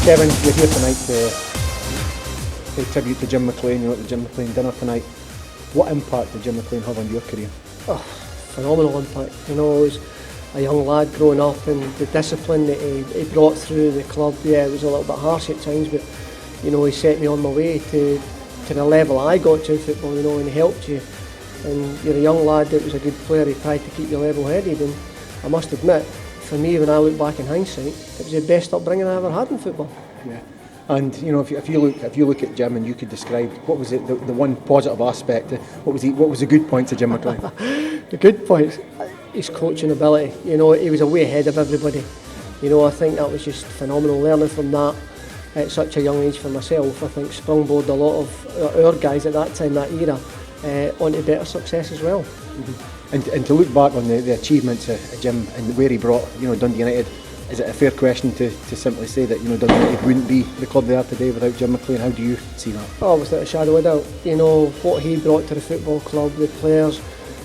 Kevin, you're here tonight to pay tribute to Jim McLean, at the Jim McLean dinner tonight. What impact did Jim McLean have on your career? Oh, phenomenal impact. As a young lad growing up, and the discipline that he brought through the club, it was a little bit harsh at times, but he set me on my way to the level I got to in football, and he helped you. And you're a young lad that was a good player, he tried to keep you level-headed, and I must admit, for me, when I look back in hindsight, it was the best upbringing I ever had in football. Yeah. And if you look at Jim and you could describe what was it the one positive aspect, what was the good points of Jim McLean? The good points, his coaching ability. He was a way ahead of everybody. I think that was just phenomenal. Learning from that at such a young age for myself, I think sprungboard a lot of our guys at that time, that era, onto better success as well. Mm-hmm. And to look back on the achievements of Jim and where he brought Dundee United, is it a fair question to simply say that Dundee United wouldn't be the club they are today without Jim McLean? How do you see that? Oh, without a shadow of a doubt. What he brought to the football club, the players,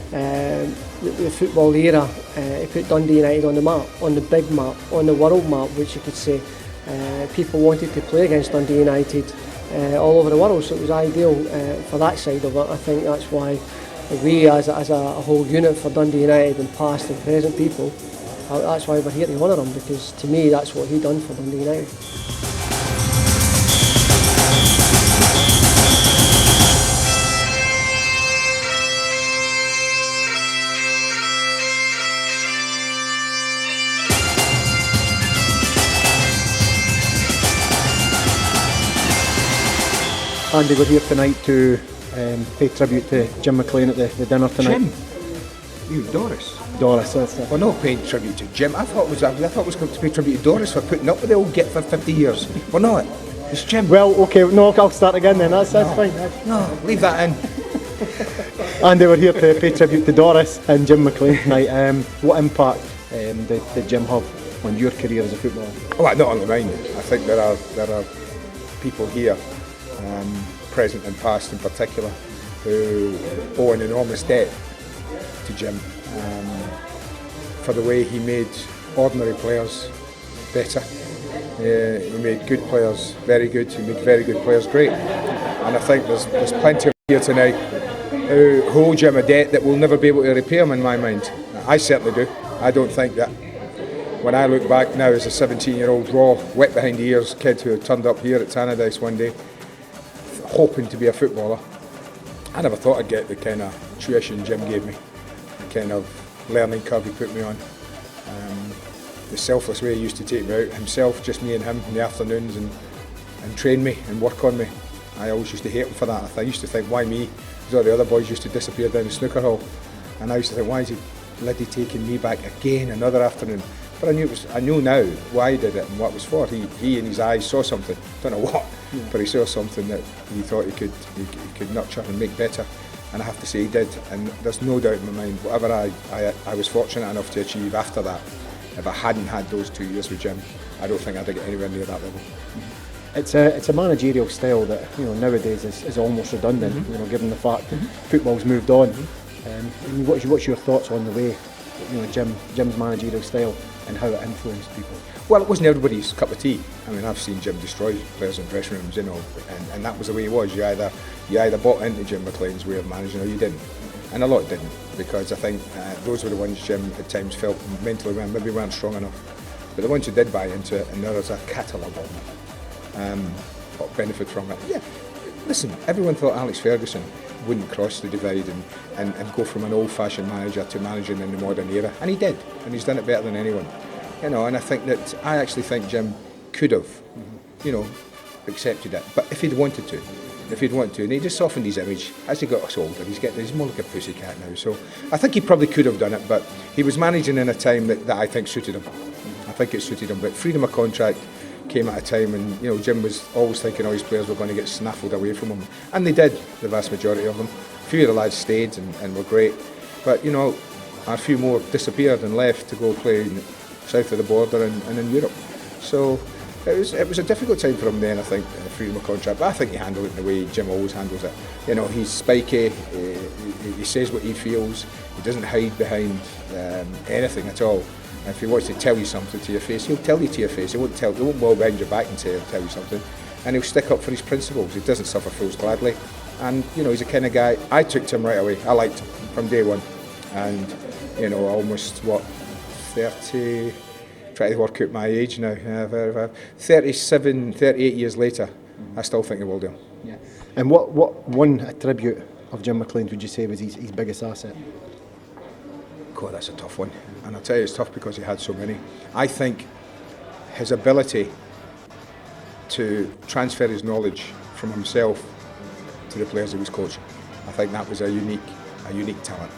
the football era, he put Dundee United on the map, on the big map, on the world map, which you could say. People wanted to play against Dundee United all over the world, so it was ideal for that side of it. I think that's why we, as a whole unit for Dundee United and past and present people, that's why we're here to honour him, because to me that's what he done for Dundee United. Andy, we're here tonight to pay tribute to Jim McLean at the dinner tonight. Jim? You, Doris? Doris, that's it. We're not paying tribute to Jim. I thought it was going to pay tribute to Doris for putting up with the old git for 50 years. We're not. It's Jim. Well, okay, no, I'll start again then. That's fine. No, leave that in. Andy, we're here to pay tribute to Doris and Jim McLean tonight. What impact did Jim have on your career as a footballer? Well, not only mine. I think there are people here, present and past in particular, who owe an enormous debt to Jim for the way he made ordinary players better. He made good players very good. He made very good players great. And I think there's plenty of here tonight who hold Jim a debt that we'll never be able to repay him, in my mind. I certainly do. I don't think that. When I look back now as a 17-year-old raw, wet behind the ears kid who turned up here at Tannadice one day, hoping to be a footballer, I never thought I'd get the kind of tuition Jim gave me, the kind of learning curve he put me on, the selfless way he used to take me out himself, just me and him in the afternoons, and train me and work on me. I always used to hate him for that. I used to think, why me? Because all the other boys used to disappear down the snooker hall, and I used to think, why is he bloody taking me back again another afternoon? But I knew now why he did it and what it was for. He in his eyes saw something, don't know what, but he saw something that he thought he could nurture and make better. And I have to say he did. And there's no doubt in my mind, whatever I was fortunate enough to achieve after that, if I hadn't had those 2 years with Jim, I don't think I'd get anywhere near that level. It's a managerial style that nowadays is almost redundant. Given the fact that football's moved on. What's your thoughts on the way Jim's managerial style and how it influenced people? Well, it wasn't everybody's cup of tea. I mean, I've seen Jim destroy players in dressing rooms, and that was the way he was. You either bought into Jim McLean's way of managing or you didn't, and a lot didn't, because I think those were the ones Jim at times felt mentally maybe weren't strong enough. But the ones who did buy into it, and there was a catalogue of them, what benefit from it. Yeah, listen, everyone thought Alex Ferguson wouldn't cross the divide and go from an old-fashioned manager to managing in the modern era, and he did, and he's done it better than anyone. And I actually think Jim could have, accepted it, but if he'd wanted to, and he just softened his image as he got us older. He's more like a pussycat now, so I think he probably could have done it, but he was managing in a time that I think suited him. I think it suited him, but freedom of contract came at a time when Jim was always thinking all his players were going to get snaffled away from him, and they did, the vast majority of them. A few of the lads stayed and were great, but a few more disappeared and left to go play south of the border and in Europe. So it was a difficult time for him then, I think, freedom of contract, but I think he handled it in the way Jim always handles it. He's spiky, he says what he feels, he doesn't hide behind anything at all. If he wants to tell you something to your face, he'll tell you to your face. He won't go behind your back and tell you something. And he'll stick up for his principles. He doesn't suffer fools gladly. And, you know, he's the kind of guy, I took to him right away. I liked him from day one. And, you know, almost, 30, trying to work out my age now, 37, 38 years later, I still think he will do. Yeah. And what one attribute of Jim McLean's would you say was his biggest asset? God, that's a tough one. And I'll tell you, it's tough because he had so many. I think his ability to transfer his knowledge from himself to the players he was coaching, I think that was a unique talent.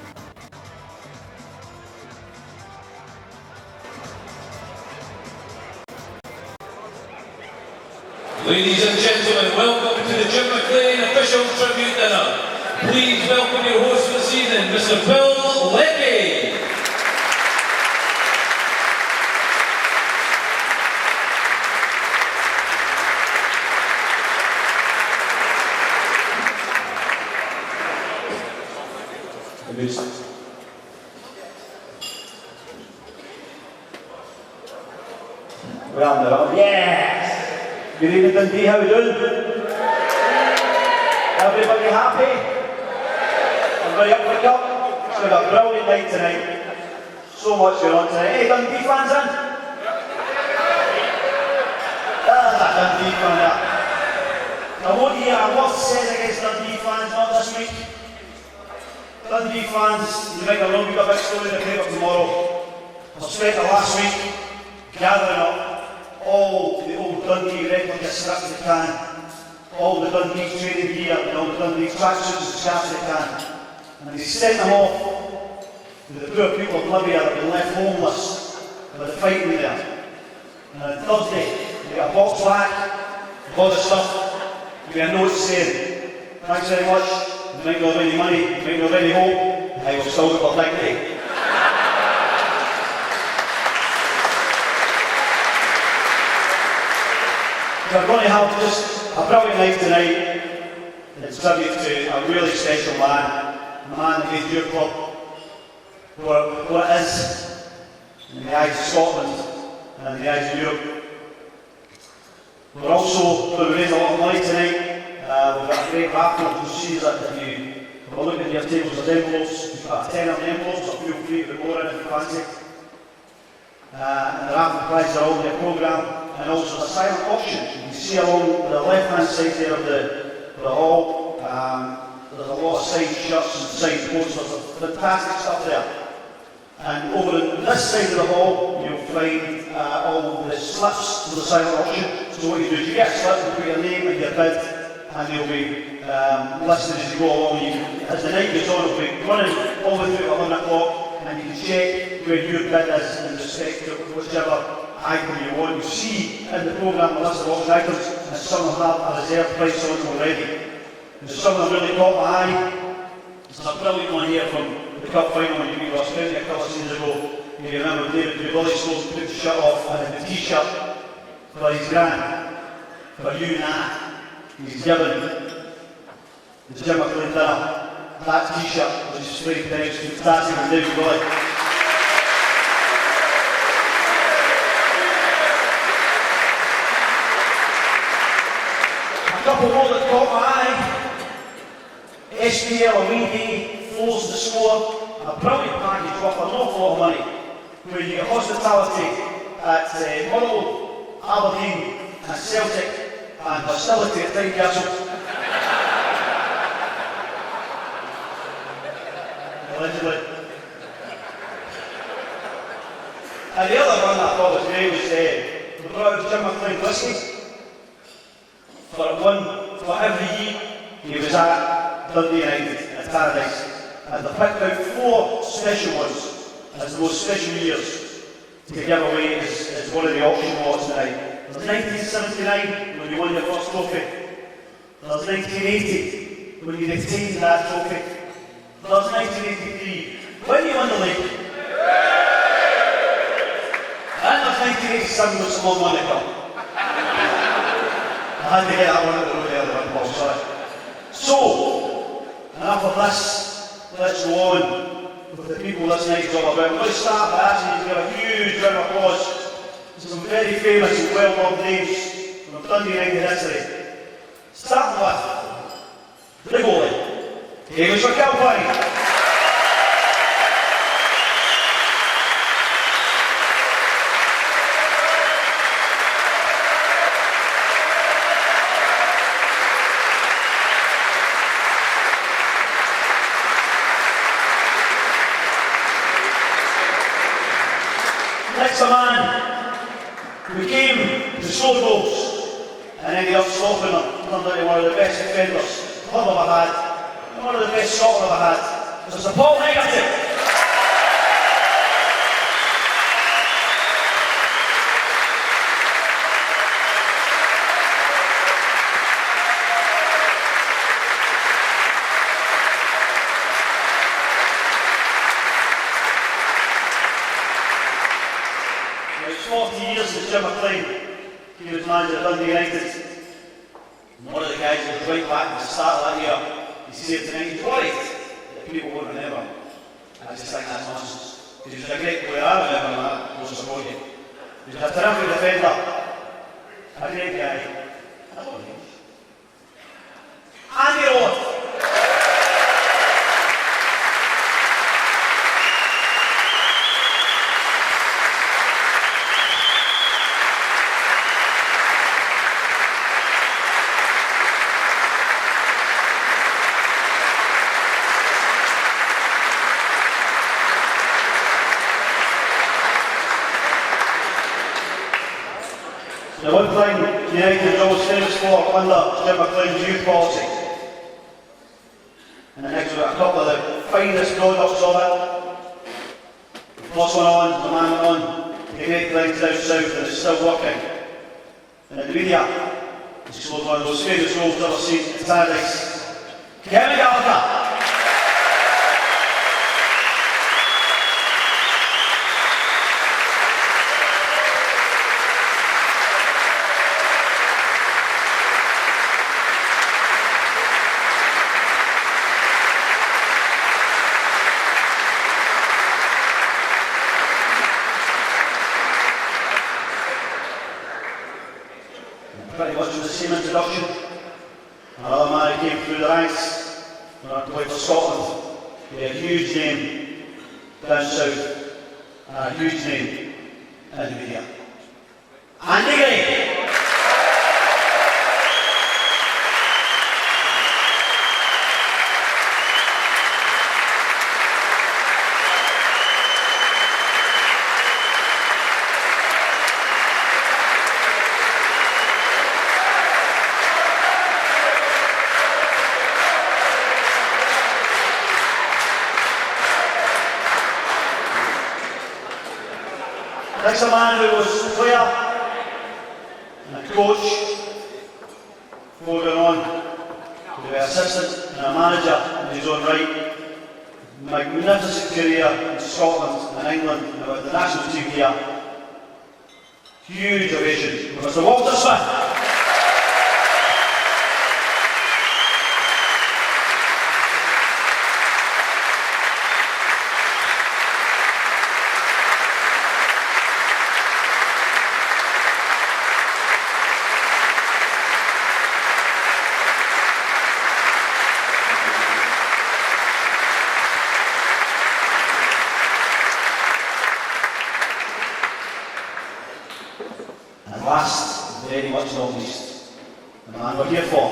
Ladies and gentlemen, welcome to the Jim McLean official tribute dinner. Please welcome your host for this evening, Mr. Bill Leckie. Round it up. Yes! Good evening, Dundee, how are we doing? Everybody happy? Everybody up for the cup? It's been a brilliant night tonight. So much going on tonight. Hey, Dundee fans in? There's a Dundee fan there. I won't hear a word said against Dundee fans, not this week. Dundee fans, you might have known we've got a big story in the paper tomorrow. I spent the last week gathering up all the old Dundee record gets stripped they can, all the Dundee training gear and all the Dundee tracksuits and scarves they can. And they sent them off to the poor people of Libya that have been left homeless by the fighting there. And on Thursday, they got a box back, a lot of stuff, you get a note saying, thanks very much, you might not have any money, you might not have any hope, I will still have a big day. We're going to have just a brilliant night tonight in tribute to a really special man, a man that made your club what it is in the eyes of Scotland and in the eyes of Europe. We're also going to raise a lot of money tonight. We've got a great raffle. You'll see that if you have a look at your tables of envelopes, we've got a tenner in envelopes, so feel free to put more in if you fancy. And the raffle prizes are all in the programme. And also a silent auction. You can see along the left-hand side there of the hall, there's a lot of signed shirts and signed posters, fantastic stuff there. And over on this side of the hall, you'll find all the slips for the silent auction. So what you do is you get a slip, you put your name and your bid, and they'll be listed as you go along. As the night goes on, it'll be running all the way through at 11 o'clock, and you can check where your bid is in respect to whichever item you want. You see in the programme a list of auction items, and some of them have a reserve price on them already. And some of them really caught my eye. There's a brilliant one here from the cup final when you beat Ross County a couple of seasons ago. You remember David Willie took the shirt off and had the t-shirt for his gran, for you and I. He's given the Jim McLean dinner that t-shirt, which is very nice, fantastic from David Willie. A couple more that caught my eye. SPL Away flows the score. A brilliant package worth an awful lot of money. Where you get hospitality at Murrow, Aberdeen and Celtic, and hostility at Tynecastle. Allegedly. And the other one I thought was great was the brought Jim McLean whisky. For every year he was at Dundee United at Paradise, and they picked out 4 special ones as the most special years to give away as one of the auction lots tonight. There's 1979 when you won your first trophy. There's 1980 when you retained that trophy. There's 1983 when you won the league. And there's 1987 with Simon Monaco. I had to get that one out of the road there, the one ball, sorry. So, enough of this, let's go on with the people this night is all about. I'm going to start by asking you to give a huge round of applause to some very famous and well-known names from Dundee United history. Starting with the goalie, English McElroy. Next a man who came to score goals and ended up stopping them, turned into one of the best defenders the club ever had, and one of the best Scotland ever had. This is Paul Hegarty. It's 40 years since Jim McLean, he was manager of Dundee United. And one of the guys who was right back at the start of that year, he said tonight, he's worried that people won't remember. I just think that's nonsense. Because he was a great player, I remember that, most support you. He was a terrific defender, a great guy. I don't know. Andy Rowan. The one thing United is always famous for under Jim McLean's youth policy, and the next we've got a couple of the finest products of it. The first one on, the man on, the great lines down south, and it's still working. And in the media, he scored one of those famous goals I've ever seen in paradise. Kevin Gallagher. Pretty much with the same introduction. Another man who came through the ranks, played for Scotland. He had a huge name down south, and a huge name in the media. Andy Gray. Next a man who was a player and a coach, before going on to be an assistant and a manager in his own right. Magnificent career in Scotland and England and about the national team here. Huge ovation for Mr. Walter Smith. And last, very much not least, the man we're here for.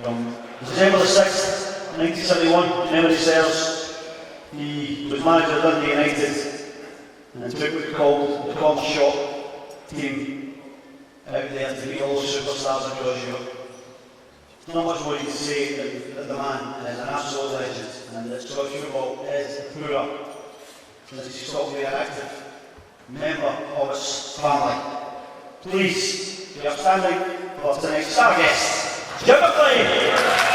From December the 6th, 1971, memory serves, he was manager of Dundee United and took what we called the corner shop team out there to meet all the superstars across Europe. There's not much more you can say than the man is an absolute legend, and that Scottish football is poorer since he stopped being active member of its family. Please be upstanding for tonight's star guest, Jim McLean.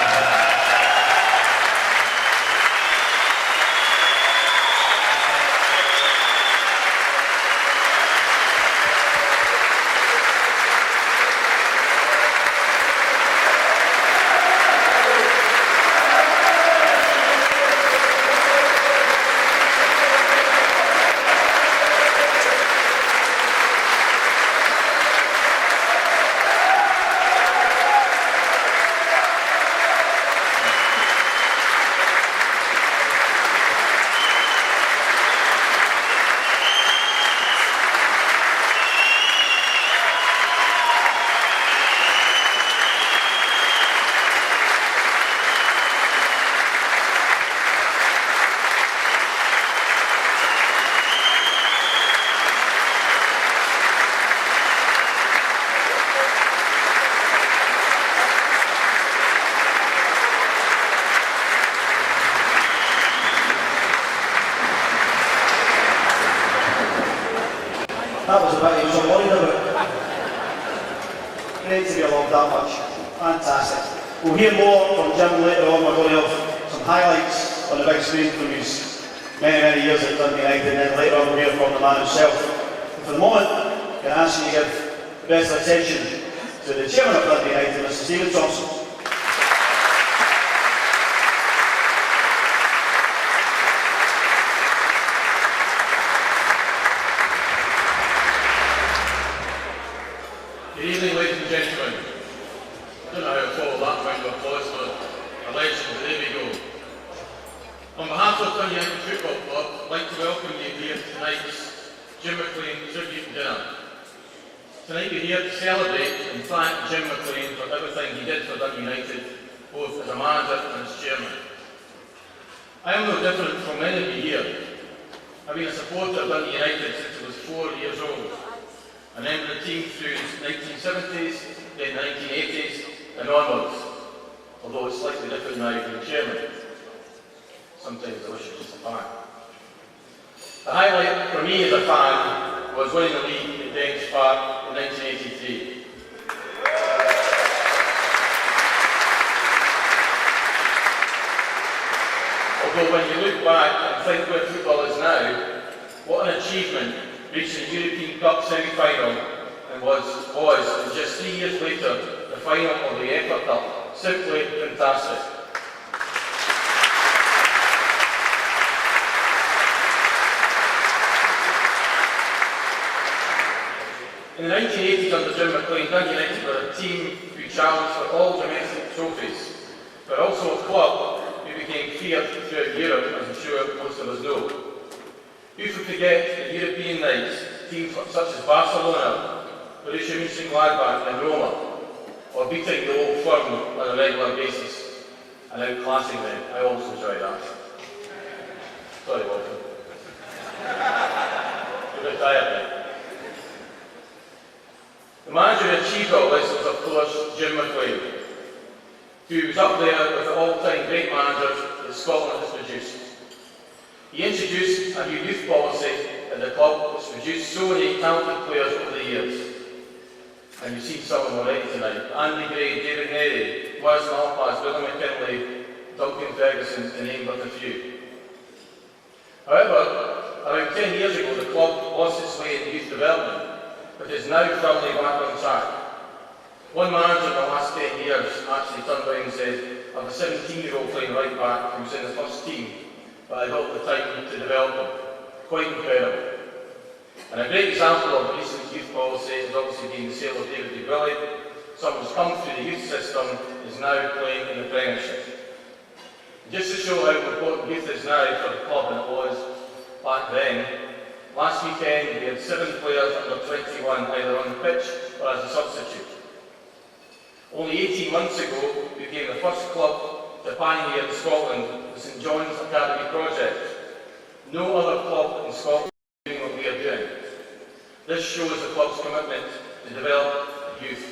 the bit he was so worried about. Great to be loved that much. Fantastic. We'll hear more from Jim later on. We're going to have some highlights on the big screen from his many years at Dundee United, and then later on we'll hear from the man himself. But for the moment, can I ask you to give the best attention to the chairman of Dundee United, Mr. Stephen Thompson. Good evening, ladies and gentlemen. I don't know how to follow that round of applause for a legend, but there we go. On behalf of Dundee United Football Club, I'd like to welcome you here to tonight's Jim McLean tribute dinner. Tonight we're here to celebrate and thank Jim McLean for everything he did for Dundee United, both as a manager and as chairman. I am no different from many of you here. I've been a supporter of Dundee United since I was 4 years old. A member of the team through the 1970s, then the 1980s and onwards, although it's slightly different now being chairman. Sometimes I wish I was just a fan. The highlight for me as a fan was winning the league at Dundee Park in 1983. Although when you look back and think where football is now, what an achievement reaching the European Cup semi-final and was and just 3 years later the final of the FA Cup. Simply fantastic. In the 1980s under Jim McLean, Dundee United were a team who challenged for all domestic trophies, but also a club who became feared throughout Europe, as I'm sure most of us know. Who could forget the European nights, teams such as Barcelona, Borussia Mönchengladbach and Roma, or beating the Old Firm on a regular basis and outclassing them. I always enjoy that. Sorry, Walter. You're a bit tired now. The manager who achieved all this was, of course, Jim McLean, who was up there with the all-time great managers that Scotland has produced. He introduced a new youth policy at the club which produced so many talented players over the years. And you've seen some of them already tonight. Andy Gray, David Nerry, Wes Malpass, Billy McKinley, Duncan Ferguson, to name but a few. However, around 10 years ago the club lost its way in youth development, but is now firmly back on track. One manager in the last 10 years actually turned around and said, I have a 17-year-old playing right back who was in the first team, but I got the time to develop him. Quite incredible. And a great example of recent youth policy has obviously been the sale of David de Willie. Someone who's come through the youth system is now playing in the Premiership. Just to show how important youth is now for the club than it was back then, last weekend we had 7 players under 21 either on the pitch or as a substitute. Only 18 months ago we became the first club to pioneer in Scotland the St John's Academy project. No other club in Scotland is doing what we are doing. This shows the club's commitment to develop youth.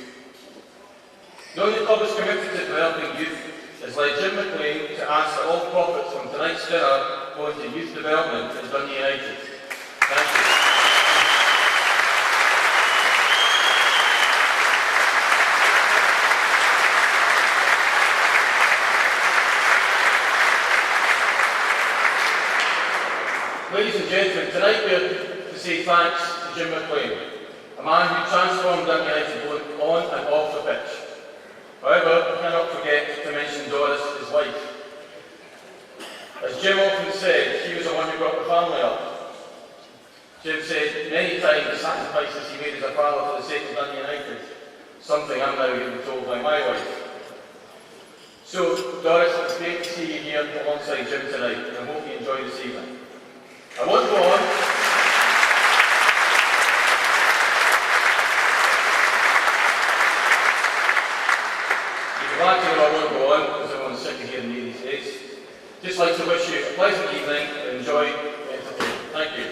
Knowing the club is committed to developing youth has led Jim McLean to ask that all profits from tonight's dinner go into youth development at Dundee United. Thank you. Ladies and gentlemen, tonight we are to say thanks to Jim McLean, a man who transformed Dundee United both on and off the pitch. However, I cannot forget to mention Doris, his wife. As Jim often said, she was the one who brought the family up. Jim said many times the sacrifices he made as a father for the sake of Dundee United, something I'm now getting told by my wife. So, Doris, it's great to see you here alongside Jim tonight, and I hope you enjoy this evening. I won't go on. You can glad to know I won't go on because everyone's sick of hearing me these days. Just like to wish you a pleasant evening and enjoy the entertainment. Thank you.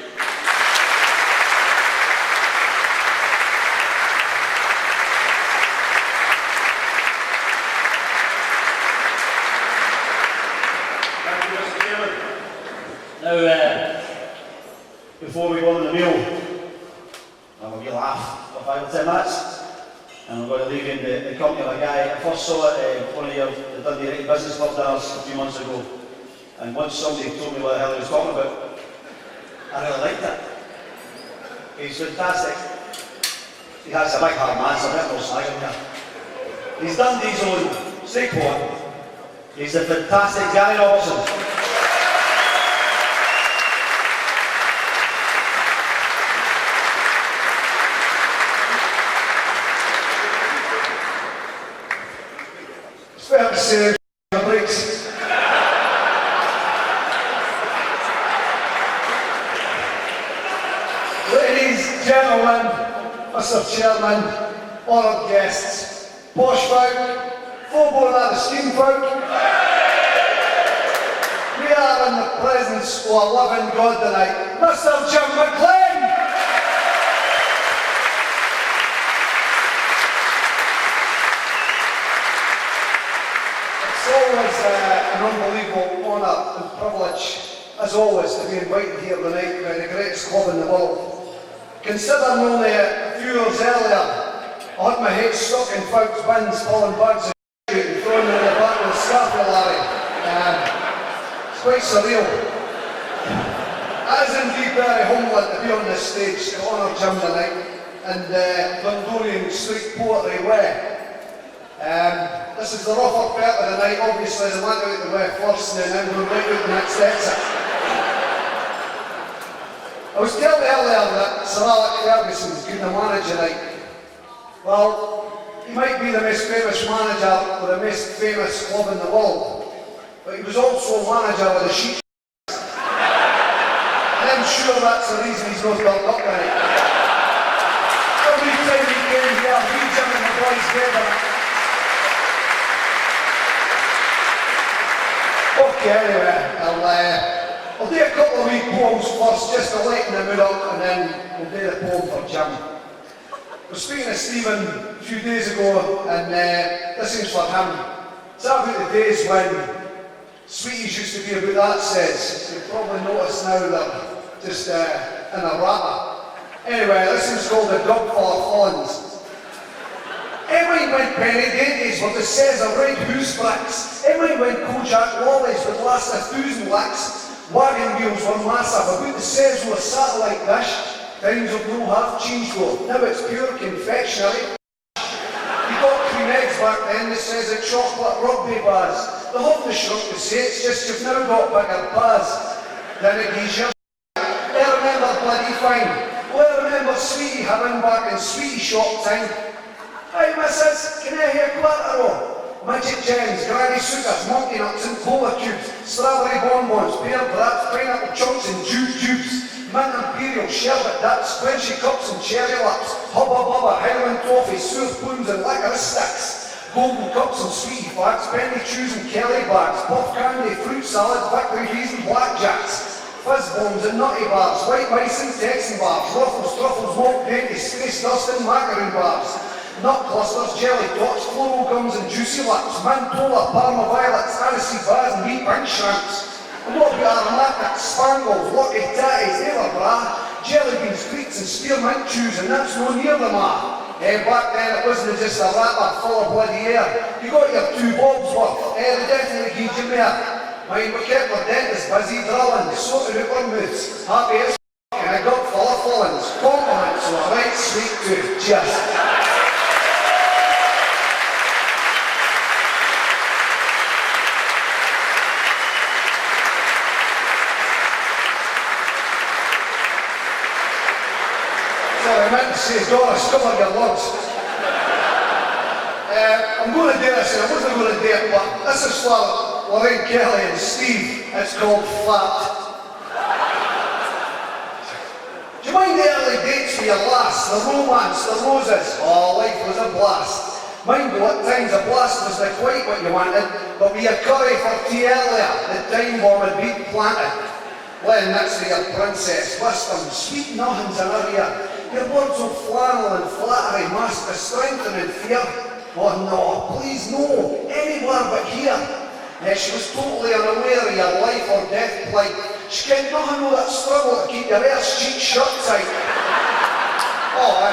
Thank you, Mr. Chairman. Now, before we go on the meal, I'm going to for 5 or 10 minutes. And I'm going to leave you in the company of a guy I first saw at one of the Dundee Business Club dinners a few months ago. And once somebody told me what the hell he was talking about, I really liked it. He's fantastic. He has a big hard man, so I'm not slagging here. He's Dundee's own Saquon. He's a fantastic Gary Robertson. Breaks. Ladies, gentlemen, Mr. Chairman, honoured guests, posh folk, full-blown out of steam folk, we are in the presence of a living God tonight, Mr. Jim McLean. It's always an unbelievable honour and privilege, as always, to be invited here tonight by the greatest club in the world. Considering only a few years earlier, I had my head stuck in folks' bins, pulling bags of shit and throwing them in the back with a scapulary. It's quite surreal. It is indeed very humbling to be on this stage to honour Jim tonight and Dundonian street poetry way. This is the rougher part of the night, obviously the man out the way first and then we'll right out the next exit. I was telling earlier that Sir Alex Ferguson's good a manager tonight. Well, he might be the most famous manager with the most famous club in the world, but he was also a manager with a sheep. And I'm sure that's the reason he's not built up tonight. Every time he came here, he Jim and the boys gave him. Okay, anyway, I'll do a couple of wee poems first, just to lighten the mood up, and then we'll do the poem for Jim. I was speaking to Stephen a few days ago, and this is for him. It's about the days when Sweeties used to be about that says. You'll probably notice now they're just in a wrapper. Anyway, this is called The Dog for Fawns. Everyone went penny dainties with the says of red hoose bricks. Everyone went Kojak lollies would last 1,000 licks. Wagon wheels were massive, about the says were satellite dish. Times have no half changed though, now it's pure confectionery. You got cream eggs back then, this says a chocolate rugby bars. They haven't shrunk the say, it's just you've now got bigger bars. Then it gives you I remember bloody fine. Well, I remember Sweetie having back in Sweetie shop time. Hey missus, can I hear quarter? Magic gems, granny sugar, monkey nuts and cola cubes, strawberry bonbons, pear wraps, pineapple chunks and juice tubes, mint imperial, sherbet dips, quenchy cups and cherry laps, hubba bubba, Highland toffee, smooth spoons and licorice sticks, golden cups and sweetie facts, penny chews and Kelly bags, puff candy, fruit salads, victory bees and blackjacks, fizz bombs and nutty bars, white mice and Texan bars, ruffles, truffles, milk dainties, space dust and macaroon bars, nut clusters, jelly tots, floral gums and juicy lips, mantola, parma violets, aniseed bars and wheat pink shrimps. And what about aromatics, spangles, lucky tatties, everbra, jelly beans, treats and spearmint chews, and that's no near them all. Back then it wasn't just a wrapper full of bloody air. You got your 2 bobs worth, they definitely gave you more. Mind we kept our dentist busy drilling, sorting out our moods, happy as and I got full of fillings, compliments, so a right sweet tooth, cheers. I meant to say, Doris, cover your words. I'm going to do this, and I wasn't going to do it, but this is for Lorraine Kelly and Steve. It's called Flat. Do you mind the early dates for your lass, the romance, the roses? Oh, life was a blast. Mind you, at times a blast was not quite what you wanted, but with your curry for tea earlier, the time bomb had been planted. Len, next to your princess, wisdom, sweet nothings in her ear. Your words of flannel and flattery mask the strength and fear. Oh no, please no, anywhere but here. She was totally unaware of your life or death plight. She kent nothing of that struggle to keep your arse cheek shut tight. Oh,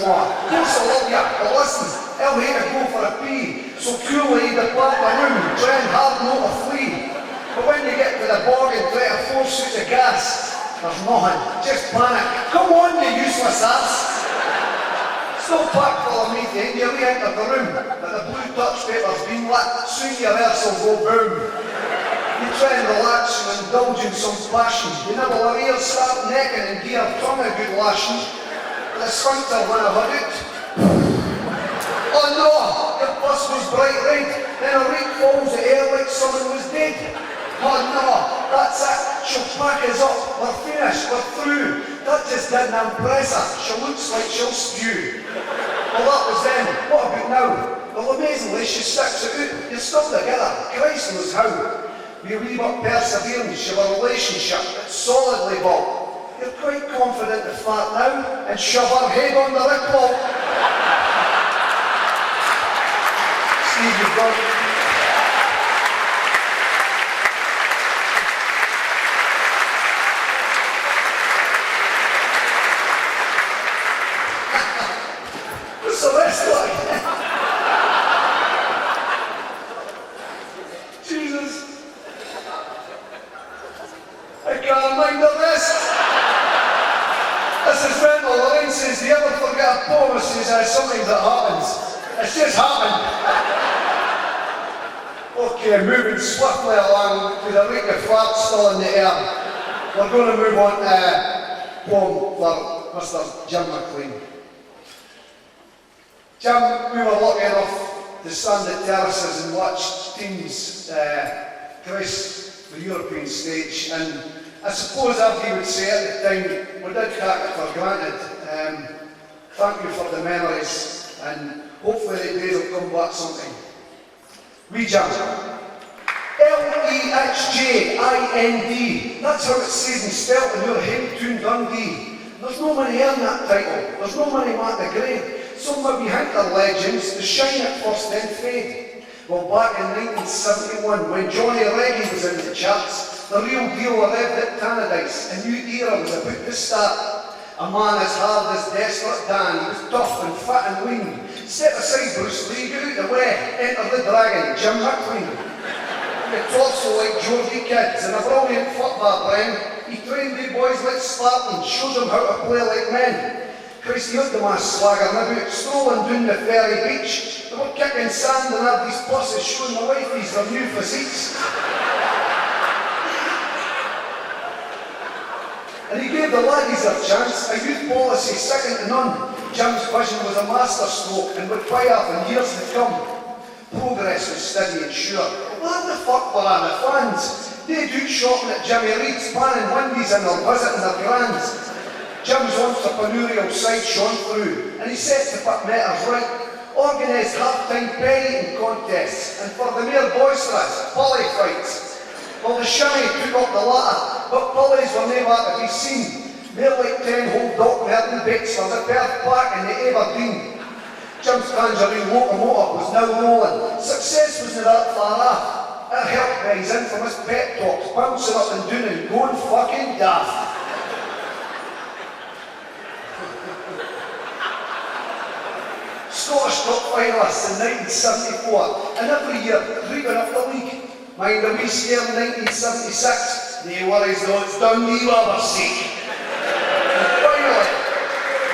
of course I love you, but listen, I'll hate to go for a pee, so coolly depart the room, trying hard not to flee. But when you get to the bog and try to force out the gas, there's nothing, just panic. Come on, you useless ass! Still packed full of meat, and you re-enter the room, but the blue touch paper's been lit, soon your arse will go boom. You try and relax and indulge in some passion. You nibble her ears, start necking and give her tongue a good lashing. The sphincter when I had it. Oh no, your bus was bright red, then a rake falls the air like someone was dead. Oh no, that's it, she'll pack us up, we're finished, we're through. That just didn't impress her, she looks like she'll spew. Well that was then, what about now? Well amazingly she sticks it out, you're still together, Christ knows how. With a wee bit perseverance, you have a relationship that's solidly built. You're quite confident to fart now and shove her head on the ripple. Steve, you've got what's the rest like? Jesus. I can't mind the rest. This is mental. Lorraine says, do you ever forget a poem? She says, sometimes it happens. It's just happened. Okay, moving swiftly along with a week of fart still in the air. We're going to move on to a poem for Mr. Jim McLean. Jim, we were lucky enough to stand at terraces and watch teams grace the European stage, and I suppose everybody would say at the time, we did take it for granted. Thank you for the memories, and hopefully the days will come back sometime. We Jim. L-E-H-J-I-N-D. That's how it says and spelled in your hymn Dundee. There's no money in that title. There's no money Matt the Grey. Some maybe think they're legends, they shine at first then fade. Well, back in 1971, when Johnny Reggie was in the charts, the real deal arrived at Tannadice. A new era was about to start. A man as hard as Desperate Dan, he was tough and fat and lean. Set aside Bruce Lee, get out the way, enter the dragon, Jim McLean. The torso like Geordie kids and a brilliant football brain. He trained the boys like Spartans, showed them how to play like men. Christ, he had the man slaggering about, strolling down the ferry beach. They were kicking sand and had these buses showing the wifeys their new physiques. And he gave the laddies their chance, a youth policy second to none. Jim's vision was a masterstroke and would pay off in years to come. Progress was steady and sure. What the fuck were the fans? They'd out shopping at Jimmy Reed's, panning windies and they're visiting their grands. Jim's entrepreneurial side shone through, and he set to put matters right. Organised half-time penny contests, and for the mere boisterous, bully fights. Well, the shimmy took up the ladder, but bullies were never to be seen. They're like 10-hole Doc Merton Bates for the Perth Park in the Aberdeen. Jim's tangerine locomotive was now rolling. Success was not that far off. It helped by his infamous pep talks, bouncing up and down and going fucking daft. Scottish top finalists in 1974, and every year creeping up the league. Mind a wee scare in 1976. No worries though, it's Dundee for sake. And finally,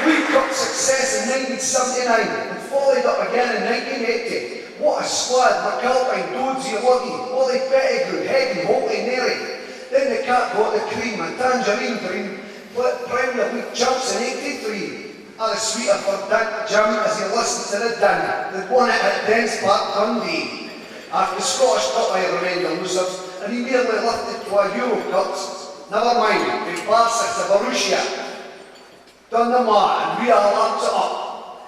League Cup success in 1979 and followed up again in 1980. What a squad! McAlpine, Dodesy, Luggy, Ollie Pettigrew, Hagen, Holty, Neri. Then the cat got the cream and Tangerine Dream, Premier League champs in 83. And a sweeter for Jim as he listened to the din. They'd won it at Dens Park, Dundee. After the Scottish Cup I remained elusive, and he merely lifted to a Euro Cups. Never mind, from Barca to Borussia. Done the mat and we all lapped it up.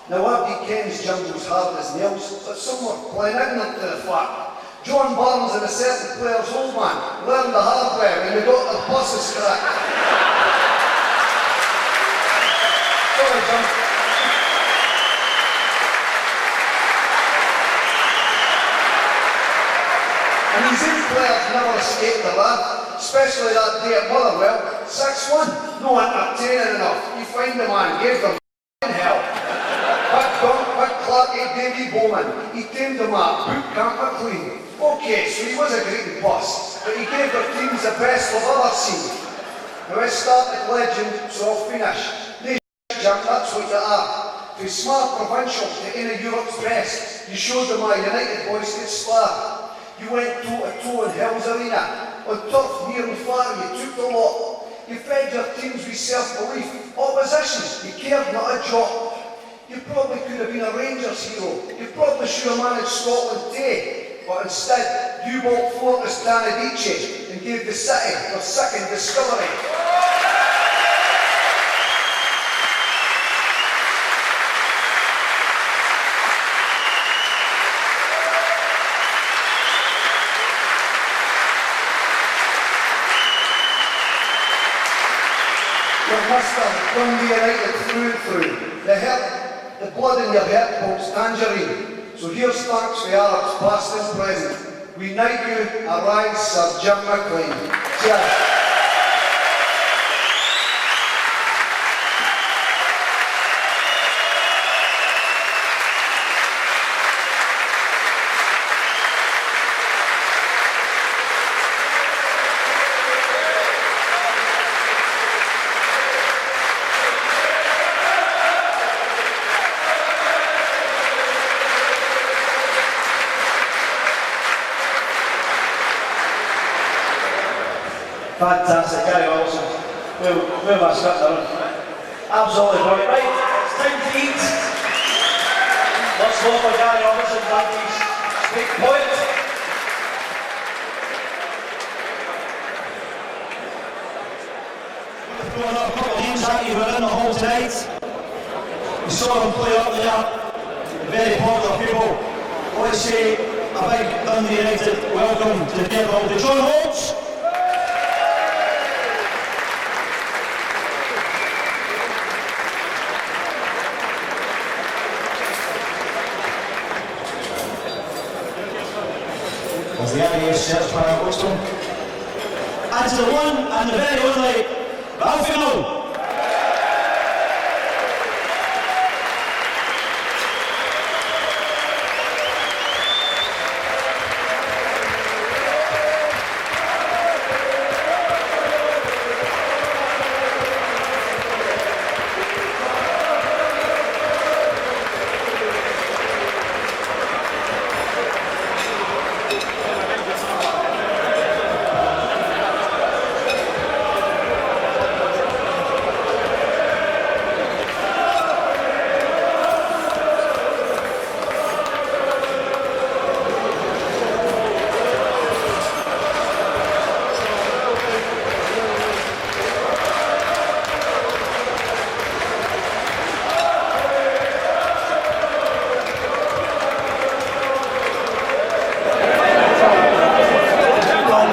Now everybody kens Jim was hard as nails, but some were plain ignorant to the fact. John Barnes and a certain player's old man learned the hard way when they got their buses cracked. And these in players never escaped the wrath. especially that day at Motherwell, 6-1. No entertaining enough. You find the man, gave them hell. Big Dunk, Big Clark, Davy Bowman, he tamed them up, boot camp McLean. Okay, so he was a great boss, but he gave their teams the best they've ever seen. Now I started legend, so I'll finish. Jump, that's what you are. From smart provincial to any of Europe's best, you showed them why United boys could spar. You went toe-to-toe in Hill's Arena. On turf, near and far, you took the lot. You fed your teams with self-belief. Opposition, you cared not a jot. You probably could have been a Rangers hero. You probably should have managed Scotland too. But instead, you bought Fortress Danadice and gave the city their second discovery. Mr. Dundee United through and through. The blood in your head pumps tangerine. So here's thanks for Arabs past and present. We knight you, arise Sir Jim McLean. Cheers. Fantastic, Gary Wilson. Who have I stuck down? Absolutely brilliant. Right, it's time to eat. Let's go for Gary Wilson, please. Speak point. Throwing up a couple of names at you who are in the hall tonight. We saw them play up there. Very popular people. I want to say a big Dundee United welcome to the hall to John Holmes. As the NAS search panel looks to him. And to the one and the very only Ralphie Mill.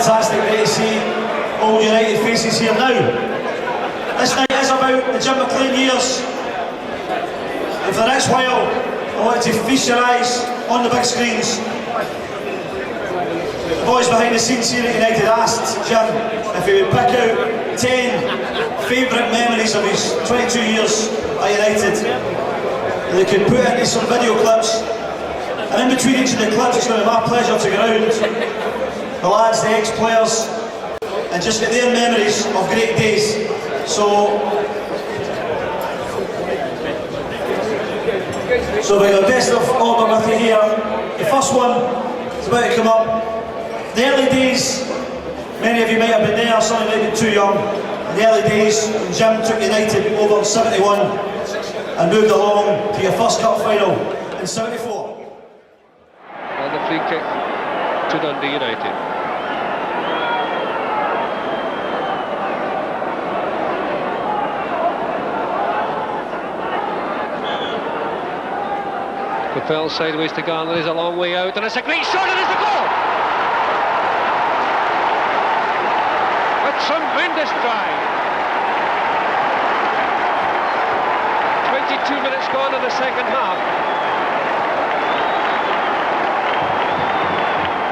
Fantastic way to see all United faces here now. This night is about the Jim McLean years. And for the next while, I want to feast your eyes on the big screens. The boys behind the scenes here at United asked Jim if he would pick out 10 favourite memories of his 22 years at United that they could put into some video clips. And in between each of the clips, it's going to be my pleasure to go around the lads, the ex-players, and just get their memories of great days. So we've got the best of order with you here. The first one is about to come up. The early days, many of you might have been there, some of you might be too young. In the early days, when Jim took United over in 71 and moved along to your first cup final in 74. And the free kick to Dundee United. Capel sideways to Garner, is a long way out, and it's a great shot, and it's a goal! A tremendous drive. 22 minutes gone in the second half.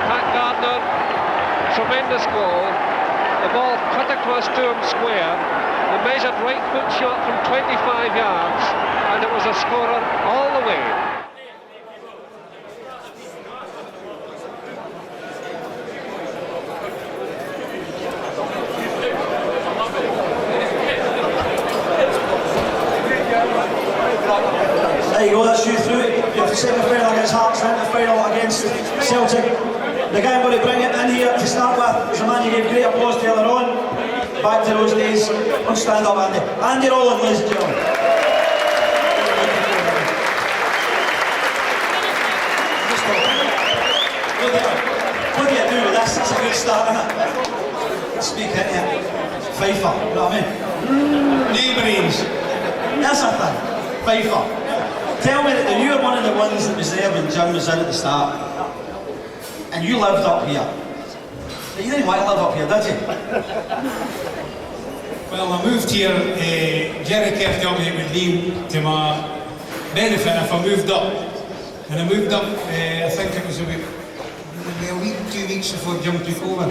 Pat Gardner, tremendous goal. The ball cut across Durham Square. The measured right foot shot from 25 yards, and it was a scorer all the way. There you go, that's you through it. You have the semi-final against Hearts and the final against Celtic. The guy I'm going to bring it in here to start with is a man you gave great applause to earlier on. Back to those days. Don't stand up, Andy. Andy Rowland, ladies and gentlemen. What do you do with this? It's a good start, isn't it? Speak into it. FIFA, you know what I mean? Neighbourings. That's a thing. FIFA. Tell me that you were one of the ones that was there when Jim was in at the start. And you lived up here. But you didn't want to live up here, did you? Well, I moved here, Jerry kept telling me it would leave to my benefit if I moved up. And I moved up, I think it was about a week, 2 weeks before Jim took over.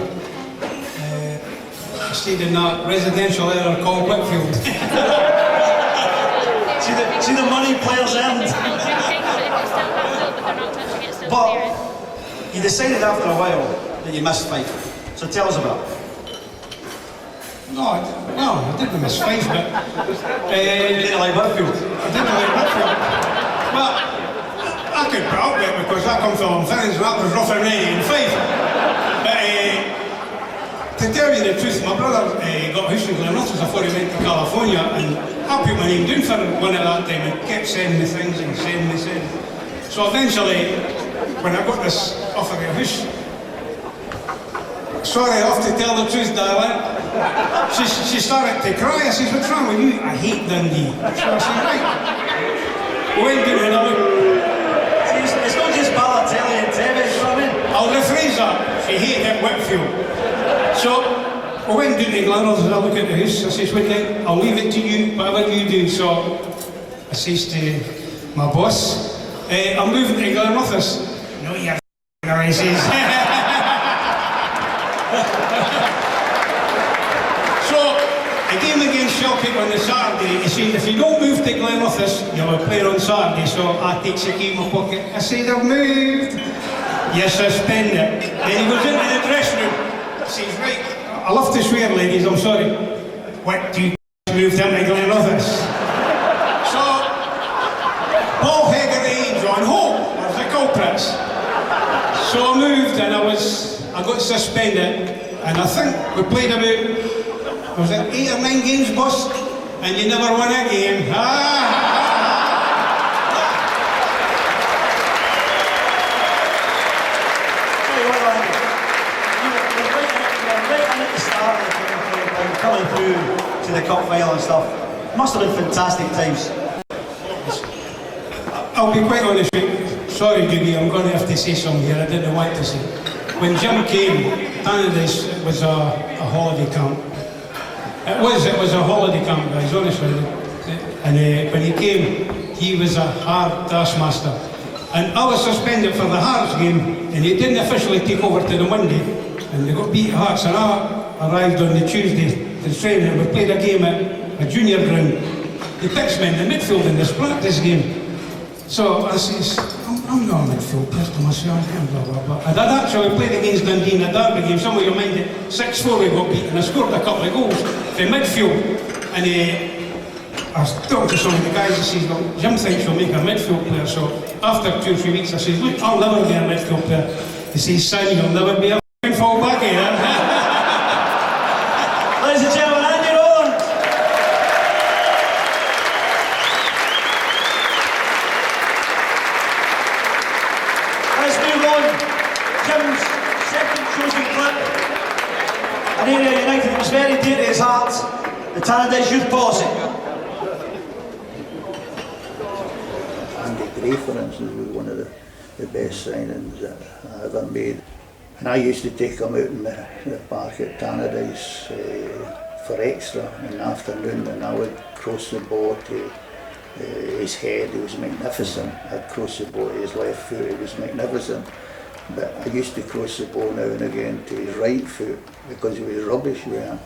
I stayed in that residential area called Whitfield. see the money players earned. But you decided after a while that you missed Fife. So tell us about it. No, I didn't miss Fife, but... You didn't like Whitfield? I didn't like Whitfield. Well, I could put up with it because I come from Finns and that was rough and ready in Fife. But to tell you the truth, my brother got a house in Glenrothes before he went to California, and I put my name down for one at that time and kept sending me things and sending me. So eventually, when I got this offer of a house, sorry, I have to tell the truth, darling. She started to cry. I said, what's wrong with you? I hate Dundee. So I said, right. We went down and I went, it's not just Balotelli and Tevez, you know what I mean? I'll rephrase that. She hated Whitfield. So we went down to Glenrothes and I looked at the house. I says, one night, I'll leave it to you, whatever you do. So I says to my boss, I'm moving to Glenrothes. No, you're no, he says. The game against Celtic on the Saturday, he said, if you don't move to Glenrothes, you'll play on Saturday. So I takes a key in my pocket. I said, I've moved. You suspend it. Then he goes into the dressing room. He says, right, I love to swear, ladies, I'm sorry. What do you moved into Glenrothes? So, Paul Hegarty and John Hope were the culprits. So I moved and I got suspended. And I think we played about, was it 8 or 9 games, boss? And you never won a game. You're right in at the start of coming through to the cup final and stuff. Must have been fantastic times. I'll be quite honest with you. Sorry, Judy, I'm going to have to say something here I didn't want to say. When Jim came, Canada's was a holiday camp. It was a holiday camp, guys, honestly. And when he came, he was a hard taskmaster. And I was suspended for the Hearts game, and he didn't officially take over to the Monday. And they got beat at Hearts, and I arrived on the Tuesday to train, and we played a game at a junior ground. He picks me in the midfield in this practice game. So I says, I'm not a midfield player to myself, and blah, blah, blah. And I'd actually played against Dundee in a derby game. Some of you mind it, 6-4 we got beat, and I scored a couple of goals for midfield. And I was talking to some of the guys, I says, well, Jim thinks you'll make a midfield player. So after 2 or 3 weeks, I says, look, I'll never be a midfield player. He says, son, you'll never be a full back here. Ladies and gentlemen, Andy Rowland. Let's move on. Jim's second chosen clip. An area United was very dear to his heart, the Tannadice Youth Policy. Andy Gray, for instance, was one of the best signings that I ever made. And I used to take him out in the park at Tannadice for extra in the afternoon, and I would cross the ball to his head. He was magnificent. I'd cross the ball to his left foot. He was magnificent. but I used to cross the ball now and again to his right foot because he was rubbish with it.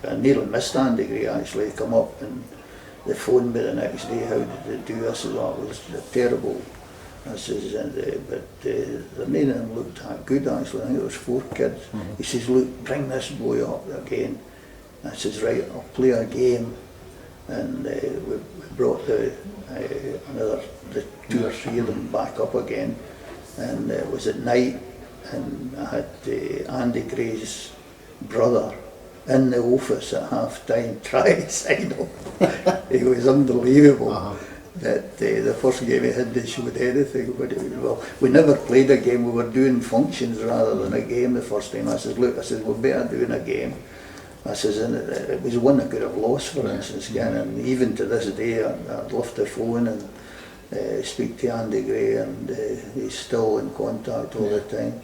I nearly missed Andy Gray actually, come up and they phoned me the next day, how did they do? I said, oh, it was terrible. I says, but the none of them looked that good actually. I think it was 4 kids. He says, look, bring this boy up again. I says, right, I'll play a game. And we brought the 2 or 3 of them back up again. And it was at night, and I had Andy Gray's brother in the office at half time trying to sign up. It was unbelievable. That the first game he hadn't showed anything, but well, we never played a game, we were doing functions rather than a game the first time. I says, look, I says, we're better doing a game. I says, and it was one I could have lost, for instance, and even to this day I'd love to phone and speak to Andy Gray, and he's still in contact all the time.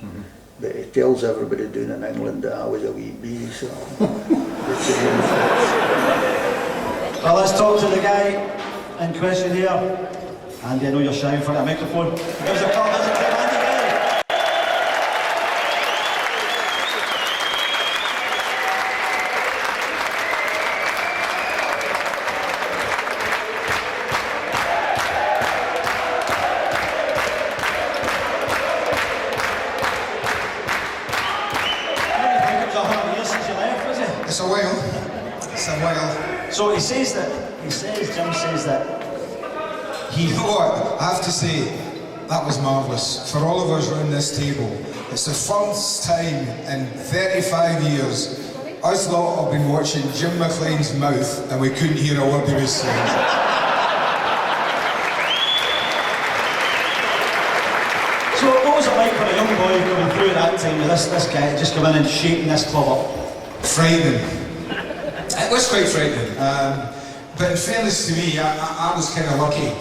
But he tells everybody down in England that I was a wee bee, so... Well, let's talk to the guy in question here. Andy, I know you're shy in front of a microphone. There's a call, there's a call, Andy Gray. I think it was 100 years since you left, was it? It's a while. It's a while. So Jim says that You know what? I have to say, that was marvellous. For all of us around this table, it's the first time in 35 years us lot have been watching Jim McLean's mouth and we couldn't hear a word he was saying. So what was it like for a young boy coming through at that time with this guy just coming in and shaking this club up? Frightening. It was quite frightening. But in fairness to me, I was kind of lucky.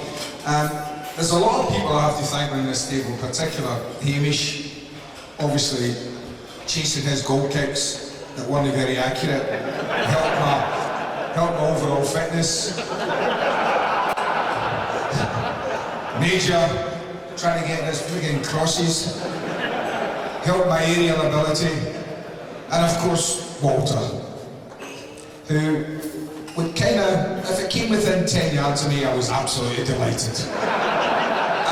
There's a lot of people I have to thank on this table, in particular Hamish, obviously chasing his goal kicks that weren't very accurate, helped my overall fitness. Major, trying to get his friggin' crosses, helped my aerial ability, and of course Walter, who would kind of, if it came within 10 yards of me, I was absolutely delighted.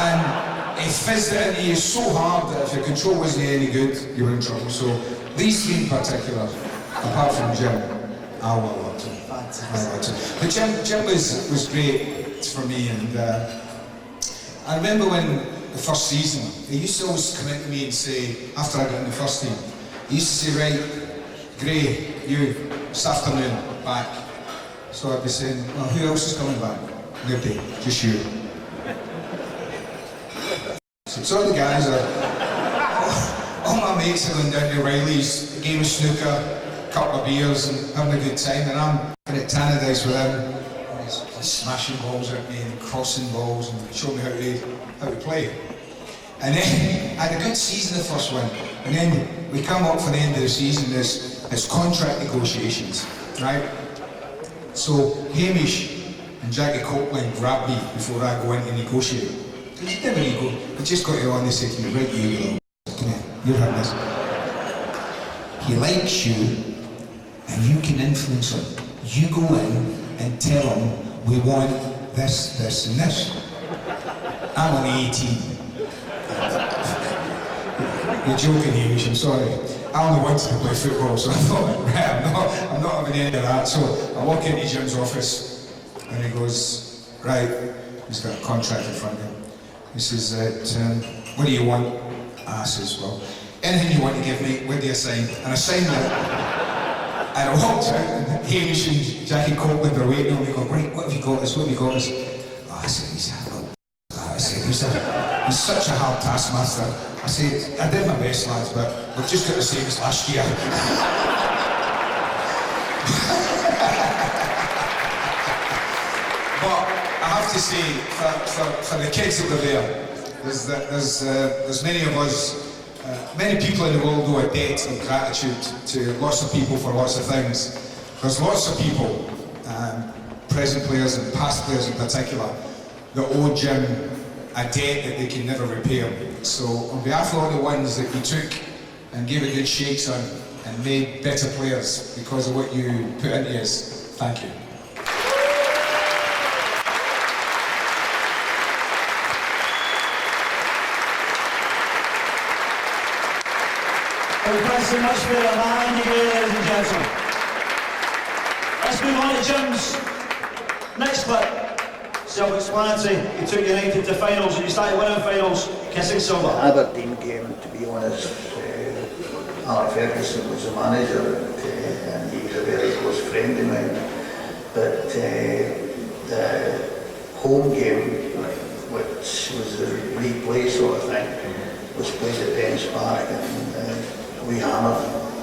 And he fizzed it into you so hard that if your control wasn't any good, you were in trouble. So these 3 in particular, apart from Jim, I will love him. But Jim was great for me, and I remember when the first season, he used to always come in to me and say, after I got in the first team, he used to say, right, Gray, you, this afternoon, back. So I'd be saying, well, who else is coming back? Nobody, just you. So the guys are, all my mates are going down to Riley's, a game of snooker, a couple of beers and having a good time, and I'm at Tannadice with him. He's smashing balls at me and crossing balls and showing me how to play. And then I had a good season the first one, and then we come up for the end of the season, there's contract negotiations, right? So Hamish and Jackie Copeland grabbed me before I go in to negotiate. Because you never go, I just got it on, they said to me, right, you little, come here, you're having this. He likes you, and you can influence him. You go in and tell him, we want this, this, and this. I'm only 18. You're joking, Hamish, I'm sorry. I only wanted to play football, so I thought, right, I'm not having any of that. So I walk into Jim's office, and he goes, right, he's got a contract in front of him. He says, what do you want? I says, well, anything you want to give me, where do you sign? And I signed it. And I walked out, and Hamish and Jackie Copeland are waiting on me, going, right, what have you got us, what have you got us? Oh, I said, he's such a hard taskmaster. I said, I did my best, lads, but we've just got to save us last year. But I have to say, for the kids that were there, there's many of us, many people in the world owe a debt of gratitude to lots of people for lots of things. There's lots of people, present players and past players in particular, that owe Jim a debt that they can never repay him. So on behalf of all the ones that you took and gave a good shakes on and made better players because of what you put into us, thank you. Well, thanks so much for that, man. Ladies and gentlemen. Let's move on to Jim's next clip. Self-explanatory. You took United to finals and you started winning finals, kissing silver. The Aberdeen game, to be honest, Art Ferguson was the manager and he was a very close friend of mine. But the home game, which was a replay sort of thing, was played at Pence Park and we hammered,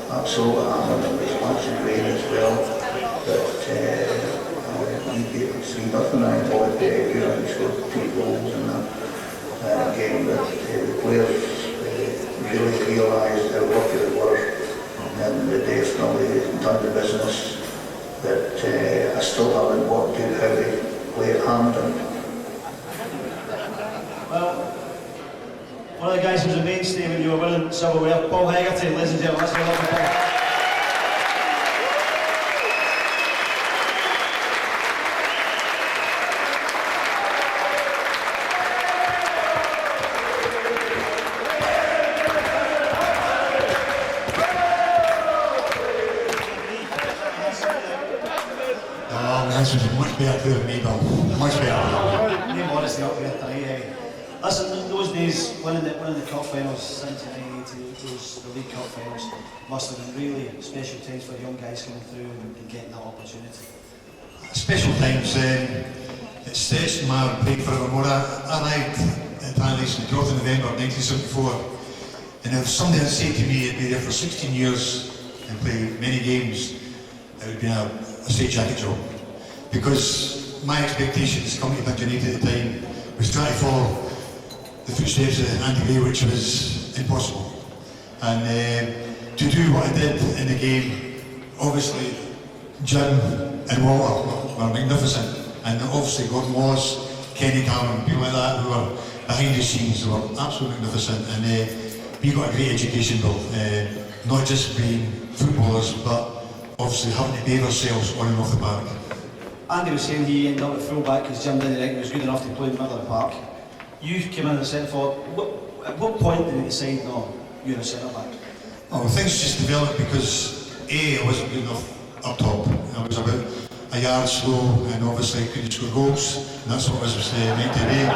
absolutely hammered. It was much in rain as well. But we beat them 3-0. I thought we scored 2 goals in that game. But the players really realised how lucky they were and they definitely done the business. But I still haven't worked out how they play at Hampden. Well, one of the guys who was a mainstay when you were winning silverware, Paul Hegarty, ladies and gentlemen, let's give it up for Paul. This was much better than me, Bill. Much better. No modesty up here tonight. Listen, in those days, winning the cup finals since 1980, the League Cup finals, must have been really special times for young guys coming through and getting that opportunity. Special times. It's stretched my paid forevermore. I arrived at Dundee on the 12th of November 1974, and if somebody had said to me I'd be there for 16 years and play many games, it would be a straight jacket job. Because my expectations coming to Dundee United at the time was trying to follow the footsteps of Andy Gray, which was impossible. And to do what I did in the game, obviously Jim and Walter were magnificent, and obviously Gordon Wallace, Kenny Cameron, people like that who were behind the scenes, they were absolutely magnificent. And we got a great education, Bill, not just being footballers, but obviously having to behave ourselves on and off the park. Andy was saying he ended up at full-back because Jim didn't think he was good enough to play in the middle of the park. You came in as a centre-forward. At what point did you decide, no, you're a centre-back? Oh, things just developed because I wasn't good enough up top. I was about a yard slow and obviously couldn't score goals, and that's what I was meant to be.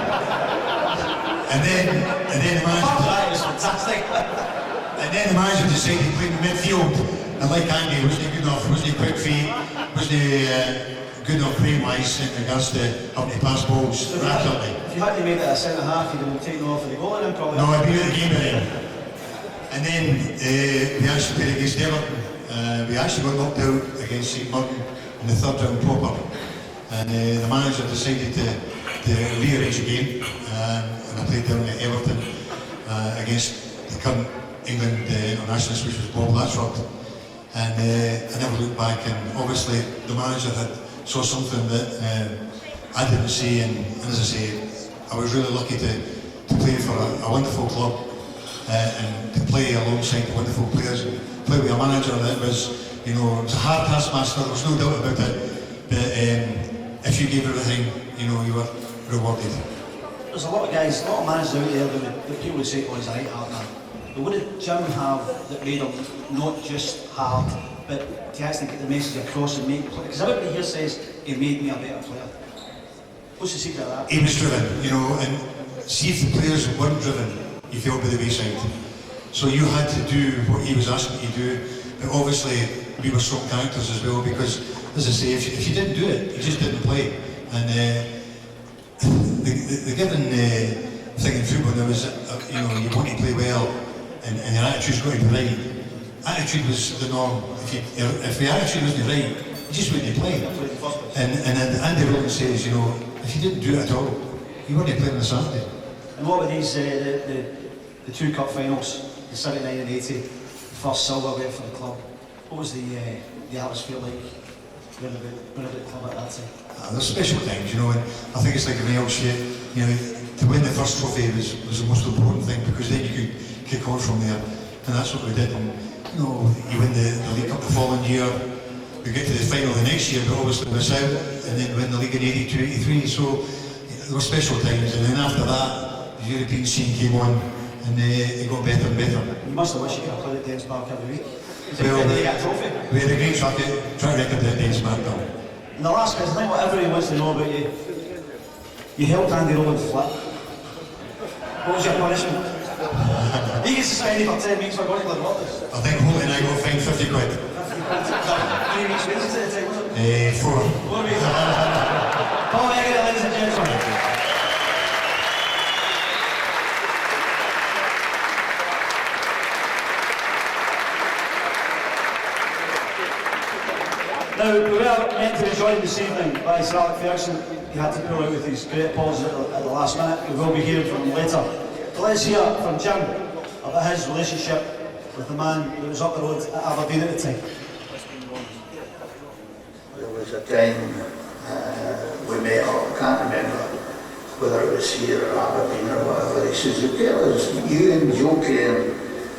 And then the manager... That was fantastic. And then the manager decided to play in the midfield, and like Andy, wasn't good enough, wasn't quick feet, wasn't good enough brain-wise in regards to having to pass balls So rapidly. if you had to make it a centre-half, you'd have taken off for the goal and then probably... No, I'd been at the game then. And then we actually played against Everton. We actually got knocked out against St Mirren in the third round proper. And the manager decided to rearrange the game. And I played down at Everton against the current England internationalist, which was Bob Latchford. And I never looked back, and obviously the manager saw something that I didn't see, and as I say, I was really lucky to play for a wonderful club and to play alongside the wonderful players and play with a manager that was, it was a hard taskmaster, there was no doubt about it, but if you gave everything, you were rewarded. There's a lot of guys, a lot of managers out there that people would say, oh, he's a right hard man. But what did Jim have that made him not just hard, but to actually get the message across and make play? Because everybody here says he made me a better player. What's the secret of that? He was driven, and see if the players weren't driven, you fell by the wayside. So you had to do what he was asking you to do, but obviously we were strong characters as well, because, as I say, if you didn't do it, you just didn't play. And the given thing in football now is that, you want to play well, and your attitude's got to be right. Attitude was the norm. If the attitude wasn't right, you just wouldn't play. And Andy Rollins says, if you didn't do it at all, you weren't playing on the Saturday. And what were these, the two cup finals, the 79 and 80, the first silverware for the club? What was the atmosphere like when about the club at that time? There's special times, and I think it's like everything else, to win the first trophy was the most important thing, because then you could kick on from there, and that's what we did. And you know, you win the League Cup the following year, we get to the final the next year, but obviously miss out, and then win the league in 82-83. So there were special times, and then after that, the European scene came on, and it got better and better. You must have wished you could have played at Dens Park every week. Well, Did you get a trophy? we had a great track record at Dens Park. And the last question, I think what everyone wants to know about you, you helped Andy Rowland flip. What was your punishment? He gets suspended for 10 weeks for going to Glenrothes. I think Holly and I got fined 50 quid. 3 weeks wages at the time, was it? 4. 4 weeks. Paul Egger, ladies and gentlemen. Now, we were meant to be joined this evening by Sir Alec Ferguson. He had to pull out with his great apologies at the last minute. We will be hearing from him later. But let's hear from Jim about his relationship with the man that was up the road at Aberdeen at the time. There was a time we met up, I can't remember whether it was here or Aberdeen or whatever. He says, "You tell us, you and Jokey and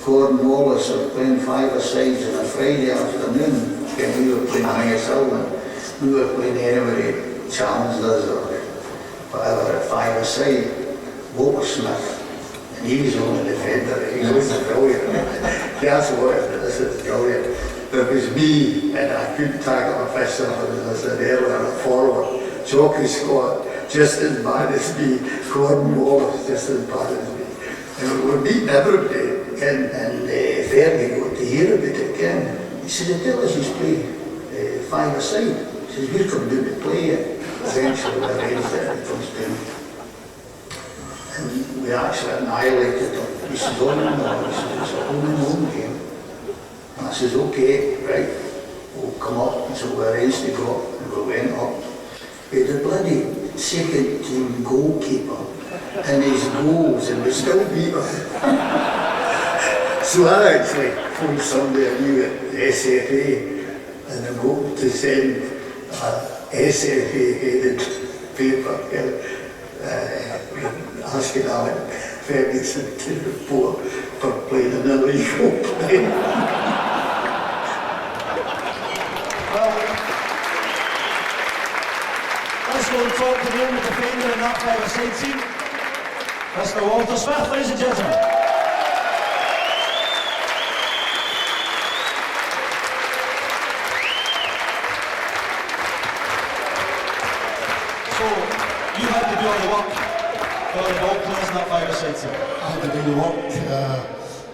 Gordon Wallace are playing five-a-sides on a Friday afternoon when we were playing ISL, and we were playing anybody challenged us or whatever at five-a-side. Walter Smith, and he was on the defender. He was brilliant. That's what this is brilliant. It was me, and I couldn't tackle a fist off, as I said earlier, a forward. Jockey Scott, just as bad as me. Gordon Wallace, just as bad as me. And we were beating everybody, and Fergie got to hear about it again. He said, "Tell us he's playing five-a-side." He says, "We're coming down to play it." Eventually we arranged it, and it comes down. And we actually annihilated them. He says, "Oh no, no." He says, "It's a home game." And I says, "Okay, right, we'll come up." And so we arranged to go up, and we went up. We had a bloody second team goalkeeper and his goals, and we still beat him. So I actually phoned somebody I knew at the SFA, and I got to send SFA headed paper asking Alec Ferguson to report for playing an illegal play. Well, let's go and talk to the only defender in that five-a-side team, Mr. Walter Smith, ladies and gentlemen. So, you had to do all the work for the ball players in that five-a-side team. I had to do the work.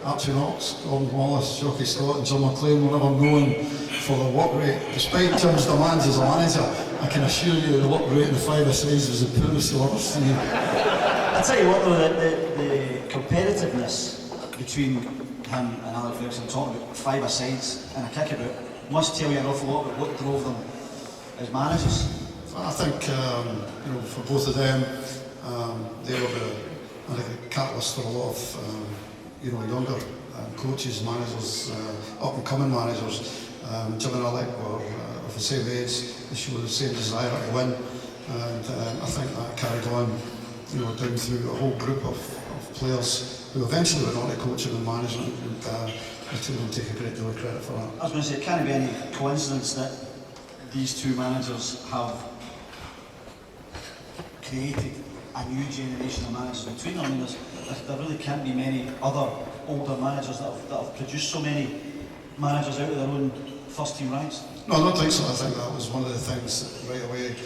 Archie Knox, Gordon Wallace, Jockey Scott and John McLean were never known for their work rate. Despite Jim's demands as a manager, I can assure you the work rate in the five-a-sides was the poorest I've ever seen. I tell you what though, the competitiveness between him and Alec Ferguson, talking about five-a-sides and a kickabout, must tell you an awful lot about what drove them as managers. I think for both of them, they were the catalyst for a lot of younger coaches, managers, up-and-coming managers. Jim and Alec were of the same age. They showed the same desire to win, and I think that carried on, down through a whole group of players who eventually went on to coaching and management, and I don't take a great deal of credit for that. I was going to say, it can't be any coincidence that these two managers have created a new generation of managers between them. I mean, there really can't be many other older managers that have produced so many managers out of their own first team ranks. No, I don't think so. I think that was one of the things that right away,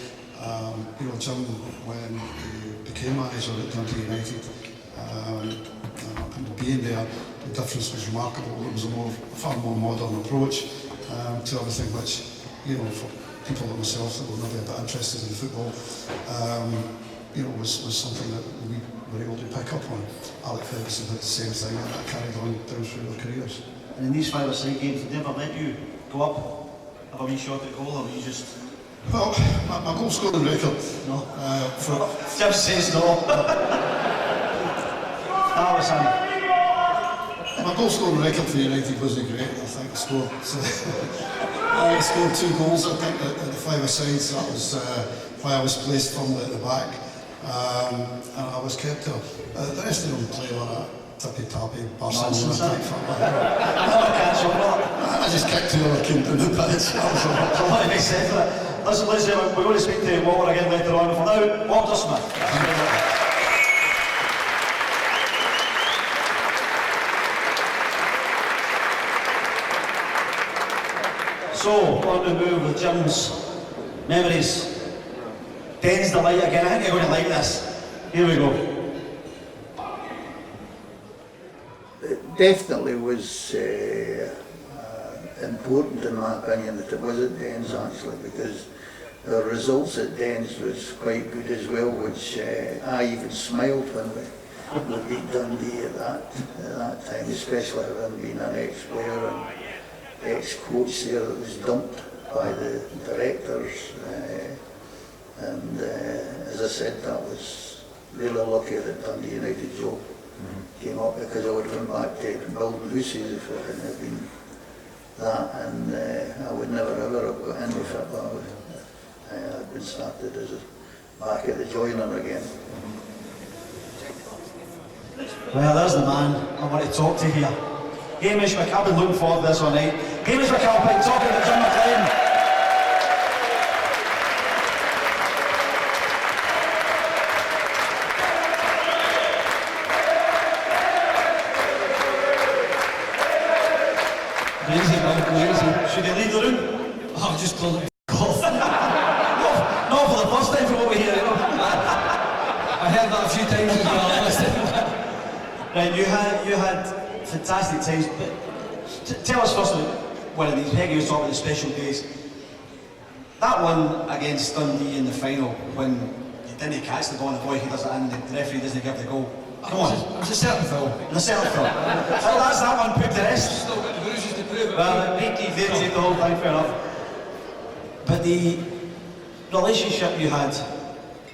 Jim, when he became manager at Dundee United, being there, the difference was remarkable. It was a far more modern approach to everything, which, for people like myself that were maybe a bit interested in football, was something that we were able to pick up on. Alec Ferguson did the same thing, and that carried on down through their careers. And in these five-a-side games, did they ever let you go up, have a wee shot at goal, or were you just... Well, my goal scoring record... No. Jim says no. My goal scoring record for United wasn't great. I think I scored 2 goals, I think, at the five-a-sides. That was why I was placed firmly at the back. and I was kept there. The rest of them play like that tippy-tappy Barcelona type football. I just kicked whoever came down the pitch. So what makes sense for it. Listen, ladies and gentlemen, we're going to speak to Walter again later on. For now, Walter Smith. So, on the move with Jim's memories. Den's delight again. I think you're going to like this. Here we go. It definitely was important in my opinion that it was at Den's actually, because the results at Den's was quite good as well, which I even smiled when we beat Dundee at that time, especially having been an ex-player and ex-coach there that was dumped by the directors. And as I said, that was really lucky that Dundee United job came up, because I would have went back to building houses if it hadn't have been that, and I would never ever have got into football. I'd been started as back at the joiner again. Well, there's the man I want to talk to here. Hamish McCall, I've been looking forward to this all night. Hamish McCall, talking about Jim McLean. Lazy, man, lazy. Should he leave the room? Oh, I've just told him to golf. Not for the first time from over here, you know. I heard that a few times as well. Right, you had fantastic times, but tell us first about one of these. Peggy was talking about the special days. That one against Dundee in the final, when you didn't catch the ball and the boy who does it in, the referee doesn't give the goal. Come on. It was a certain film. A certain film. Well, that's that one put to rest. Still got the bruises to prove it. Well, Beaky did take the whole thing, fair enough. But the relationship you had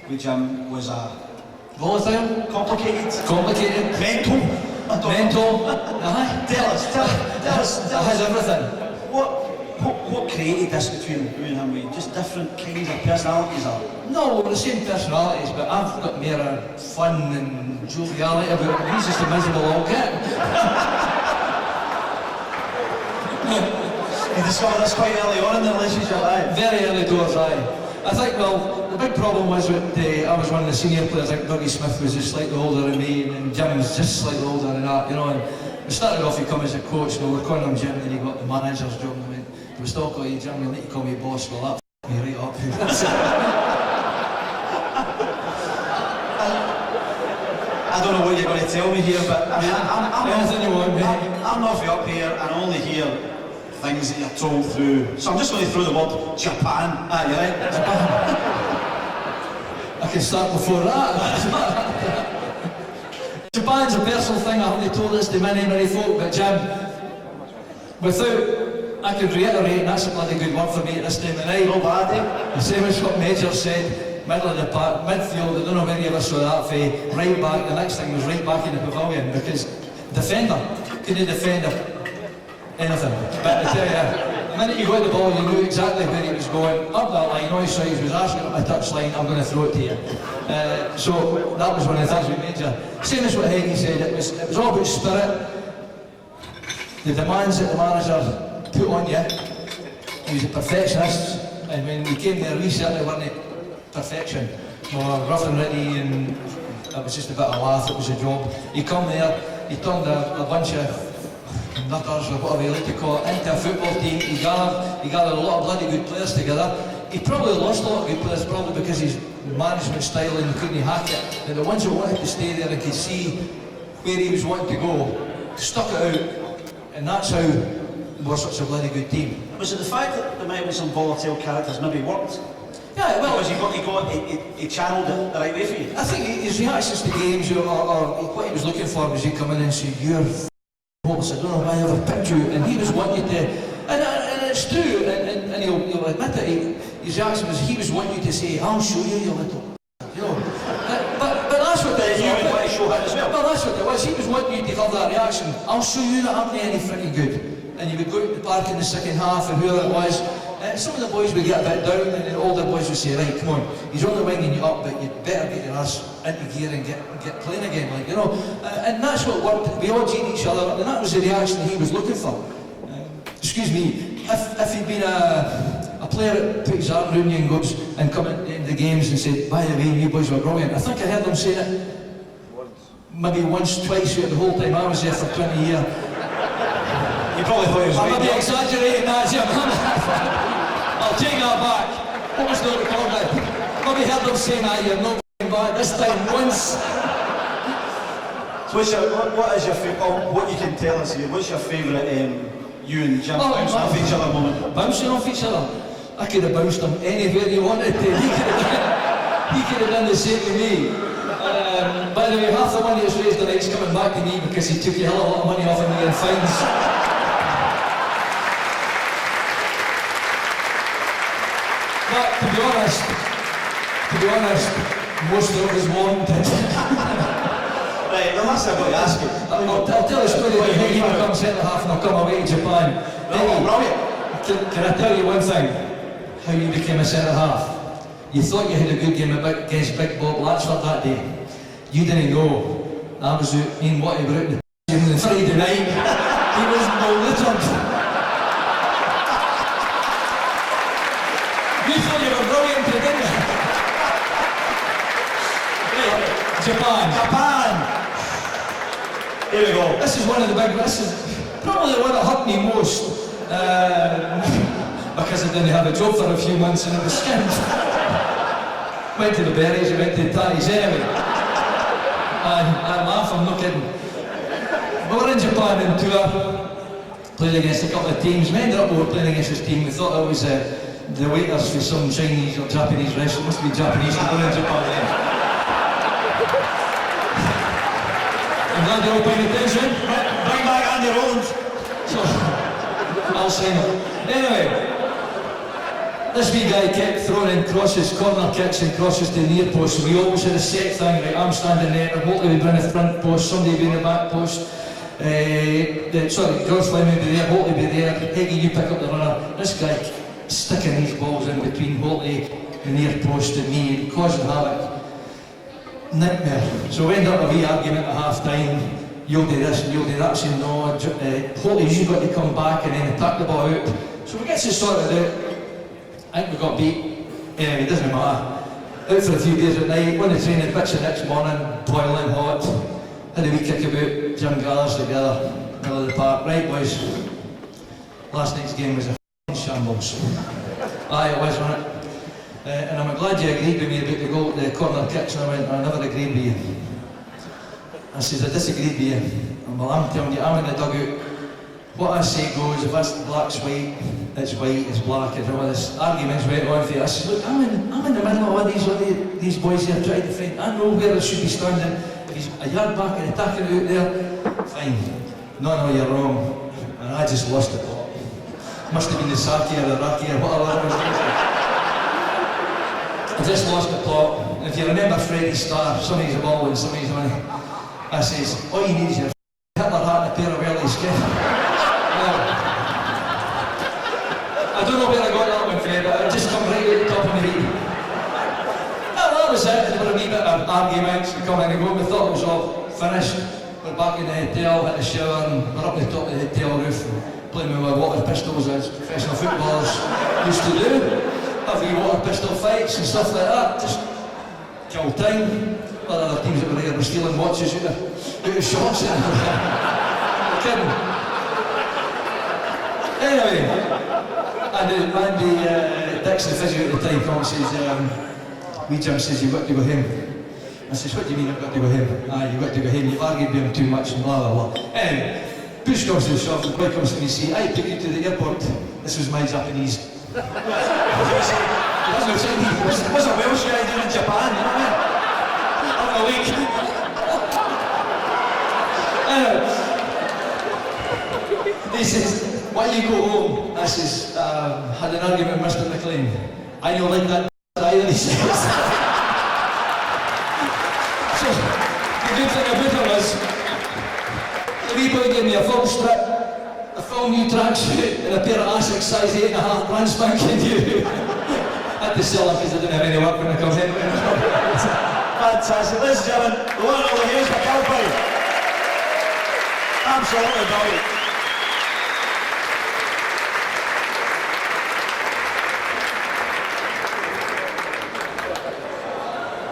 with Jim was volatile, complicated, mental. Tell us. It has everything. What created this between you and him? Were you just different kinds of personalities? No, we're the same personalities, but I've got more fun and joviality about him. He's just a miserable old cat. You discovered this quite early on in the relationship, aye? Very early doors, aye. I think, well, the big problem was that I was one of the senior players. I think Dougie Smith was just slightly older than me, and Jim was just slightly older than that, you know. And we started off, he come as a coach, and we were calling him Jim, and then he got the manager's job, and I went, we still call you Jim, you'll need to call me boss. Well, that f***ed me right up. I don't know what you're going to tell me here, but I mean, anything you want, mate. I'm not up here, and I only hear things that you're told through. So I'm just going to throw the word Japan at you, right? Japan. I can start before that. Japan's a personal thing. I haven't told this to many folk, but Jim, I could reiterate, and that's a bloody good word for me at this time of night. No bad, eh? The same as what Major said, middle of the park, midfield, I don't know where you ever saw that for right back, the next thing was right back in the pavilion, because defender couldn't defend anything. But I tell you, the minute you got the ball, you knew exactly where he was going, up that line, all he saw was asking up my touch line, I'm going to throw it to you. So that was one of the things we Major. Same as what Heidi said, it was all about spirit, the demands that the manager put on you. He was a perfectionist, and when we came there, we certainly weren't perfection. We were rough and ready, and it was just a bit of a laugh, it was a job. He come there, he turned a bunch of nutters, or whatever you like to call it, into a football team. He gathered a lot of bloody good players together. He probably lost a lot of good players, probably because his management style and he couldn't hack it. And the ones that wanted to stay there and could see where he was wanting to go, stuck it out, and that's how we're such a bloody good team. Was it the fact that there might have been some volatile characters maybe worked? Yeah, well, because he channeled it the right way for you. I think his reactions to games, or what he was looking for was he'd come in and say, "You're hopeless, I don't know why I ever picked you," and he was wanting to, and it's true, and he'll admit it, his reaction was he was wanting you to say, "I'll show you, you little," you know. But that's what it you would want to show that as well. Well, that's what it was. He was wanting you to have that reaction. "I'll show you that I'm not any freaking good." And you would go to the park in the second half, and whoever it was, Some of the boys would get a bit down, and the older boys would say, right, come on, he's only winding you up, but you better get your ass into gear and get playing again, like, you know. And that's what worked. We all cheered each other up, and that was the reaction he was looking for. Excuse me, if he'd been a player that put his arm around you and goes and come into the games and said, by the way, you boys were brilliant. I think I heard him say it maybe once, twice throughout the whole time I was there for 20 years. You probably thought he was I right. might be exaggerating that, Jim. I'll take that back. What was the recording? Maybe heard them saying that you're not going back this time once. So what is your favourite, what you can tell us here, what's your favourite you and Jim bouncing off each other moment? Bouncing off each other? I could have bounced him anywhere you wanted to. He could have done the same to me. By the way, half the money that's raised tonight's coming back to me because he took a hell of a lot of money off of me in fines. But to be honest, most of it was warranted. Right, the last thing I've got to ask you. I'll tell a story about how he become centre half and I'll come away to Japan. Oh, brilliant. Can I tell you one thing? How you became a centre half? You thought you had a good game against Big Bob Latchford that day. You didn't know. I was out, me and Watty were out in the on Friday night. He was no littered. You thought you were brilliant, didn't you? Right, Japan. Here we go. This is one of the big, this is probably the one that hurt me most. Because I didn't have a job for a few months and I was skint. Went to the berries, I went to the tatties anyway. And I laugh, I'm not kidding. We were in Japan on tour, played against a couple of teams. We ended up playing against this team. We thought it was the waiters for some Chinese or Japanese restaurant. Must be Japanese, we're in Japan then. I'm glad you're all paying attention. Bring back Andy Rollins. So, I'll sign it. Anyway, this wee guy kept throwing in crosses, corner kicks and crosses to the near post. We always had a set thing, right? I'm standing there, Holtley would be in the front post, somebody would be in the back post. George Fleming would be there, Holtley would be there, Heggie, you pick up the runner. This guy sticking these balls in between Holtley, the near post and me, causing havoc. Nightmare. So we ended up a wee argument at half time. You'll do this and you'll do that. Saying no, Holtley's you got to come back and then attack the ball out. So we get to sort it out. I think we got beat. Anyway, it doesn't matter. Out for a few days at night, won the training pitch the next morning, boiling hot. Had a wee kickabout, Jim gathers together, middle of the park. Right boys, last night's game was a f***ing shambles. Aye, it was, wasn't it? And I'm glad you agreed with me about the goal, the corner kicks, and I went, I never agreed with you. I says, I disagreed with you. And well, I'm telling you, I'm in the dugout. What I say goes, if that's black's white, it's black, and all this arguments went on for you. I said, look, I'm in the middle of all these boys here trying to defend. I know where I should be standing. If he's a yard back and attacking out there, fine. No, you're wrong. And I just lost the plot. Must have been the Saki or the Raki or whatever it was. I just lost the plot. If you remember Freddie Starr, somebody's a ball and somebody's money. I says, all you need is your Hitler hat and a pair of wellies. I don't know where I got that one from, but it just come right out the top of my head. Well, that was it. There were a wee bit of arguments. We come in and go. We thought it was all finished. We're back in the hotel, had a shower, and we're up the top of the hotel roof and playing with our water pistols as professional footballers used to do. Have wee water pistol fights and stuff like that. Just kill time. Well, other teams that were there were stealing watches out of shops. Kidding. Anyway, and Randy Dixon, the physio at the time, comes and says, wee Jim says, you've got to go home. I says, what do you mean I've got to go home? Aye, you've got to go home, you've argued with him too much and blah blah blah. Anyway, push comes to the shop, the boy comes to me and says, I took you to the airport. This was my Japanese. What's a Welsh guy doing in Japan, you know what I mean? Having a week. He says, why you go home? I says, had an argument with Mr. McLean. I don't like that either, he says. So, the good thing about it was, the wee boy gave me a full strip. a full new tracksuit and a pair of Asics size 8.5 brand spanking new. I had to sell them because I didn't have any work when I come in. Fantastic. Ladies and gentlemen, the one and only, here's McAlpine. Absolutely brilliant.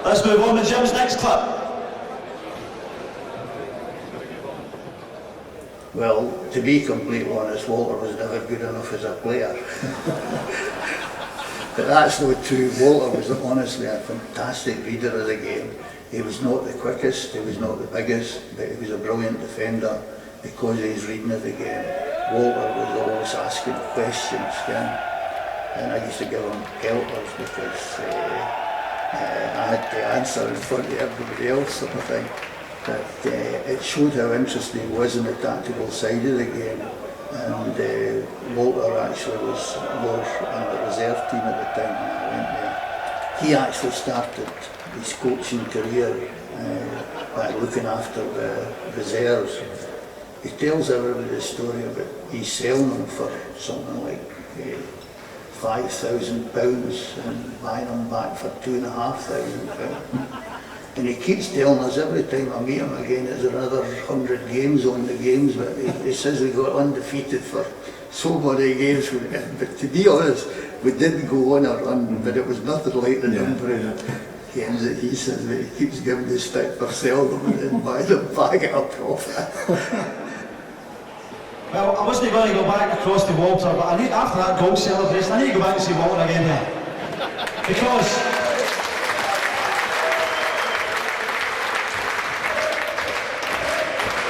Let's move on to Jim's next clip. Well, to be completely honest, Walter was never good enough as a player. But that's not true. Walter was honestly a fantastic reader of the game. He was not the quickest, he was not the biggest, but he was a brilliant defender because of his reading of the game. Walter was always asking questions, and I used to give him pelters because I had to answer in front of everybody else, sort of thing. But it showed how interested he was in the tactical side of the game. And Walter actually was more on the reserve team at the time when I went there. He actually started his coaching career by looking after the reserves. He tells everybody the story about he's selling them for something like £5,000 and buying them back for £2,500. And he keeps telling us every time I meet him again, there's another 100 games on the games, but he says we got undefeated for so many games. But to be honest, we didn't go on a run, but it was nothing like the number of games that he says that he keeps giving the stick for selling them and then buying them back at a profit. Well, I wasn't going to go back across to Walter, but I need, after that goal celebration, I need to go back and see Walter again there. Because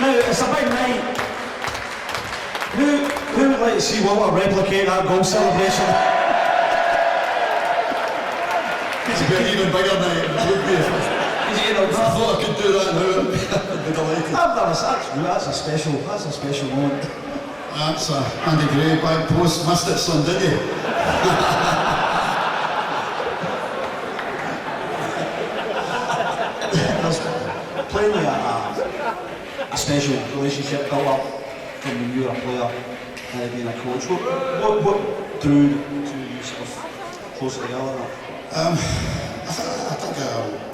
now, it's a big night. Who would like to see Walter replicate that goal celebration? It's a bit even bigger night. It would be. I thought I could do that now. I'd be delighted. That's a special moment. That's Andy Gray, back post, missed it son, did you? There's plainly a special relationship built up from when you were a player and being a coach. What drew to you sort of close together? I think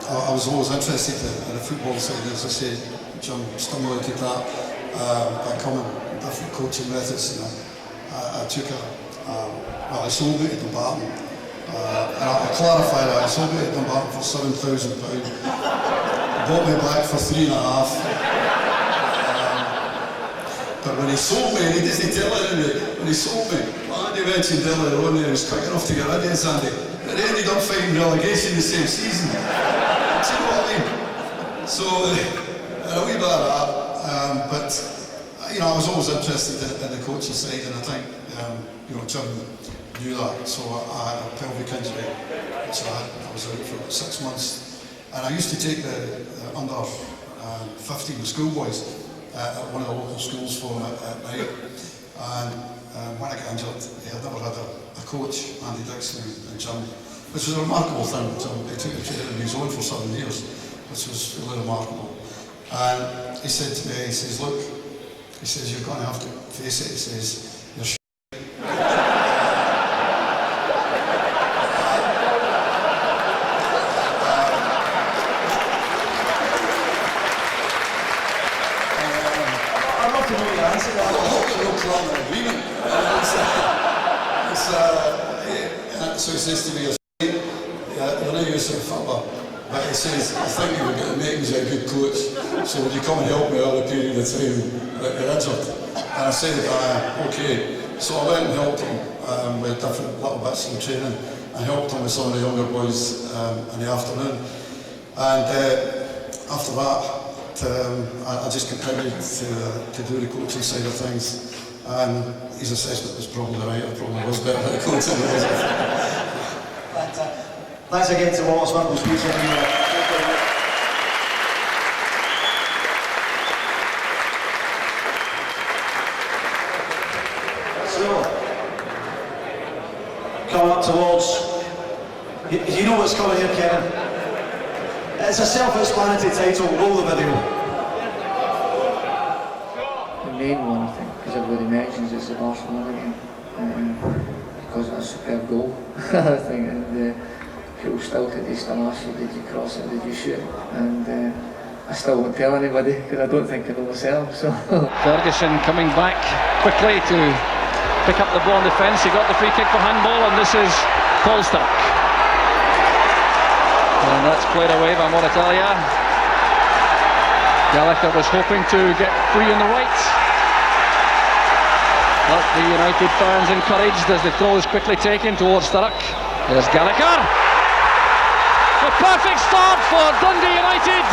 I was always interested in the football side, as I said. Jim stimulated that by coming with different coaching methods, and I took I sold me to Dumbarton. And I clarify that, I sold me to Dumbarton for £7,000. Bought me back for £3.5. But when he sold me, and he doesn't tell anybody, when he sold me, Andy mentioned earlier on there, he was quick enough to get rid of us, Andy. But he ended up fighting relegation the same season. Do you know what I mean? So, a wee bit of that. But, you know, I was always interested in the coaching side, and I think, you know, Jim knew that. So I had a pelvic injury, which I was out for about 6 months. And I used to take the under 15 schoolboys at one of the local schools for them at night. And when I got injured, I never had a coach, Andy Dixon and Jim, which was a remarkable thing. He took the training on his own for 7 years, which was really remarkable. And he said to me, he says, look, he says, you're going to have to face it. He says, you're shit. So he says to me, you're not using football, but he says, I think you were going to make me a good coach, so would you come and help me over a period of time that you're injured? And I said, okay. So I went and helped him with different little bits of training. I helped him with some of the younger boys in the afternoon. And after that, I just continued to do the coaching side of things. And his assessment was probably right, I probably was better at coaching than I was. Thanks again to Walter Smith for speaking. So, coming up towards, you know what's coming here, Kevin. It's a self-explanatory title, roll the video. main one, I think, because everybody mentions it's the Barcelona game, because of a superb goal, I think, and people still today still ask you, did you cross it, did you shoot it, and I still won't tell anybody, because I don't think I know myself, so. Ferguson coming back quickly to pick up the ball in defence. He got the free kick for handball, and this is Polster. And that's played away by Moratalia. Gallagher was hoping to get free on the right. But the United fans encouraged as the throw is quickly taken towards Sturrock. There's Gallagher. A perfect start for Dundee United.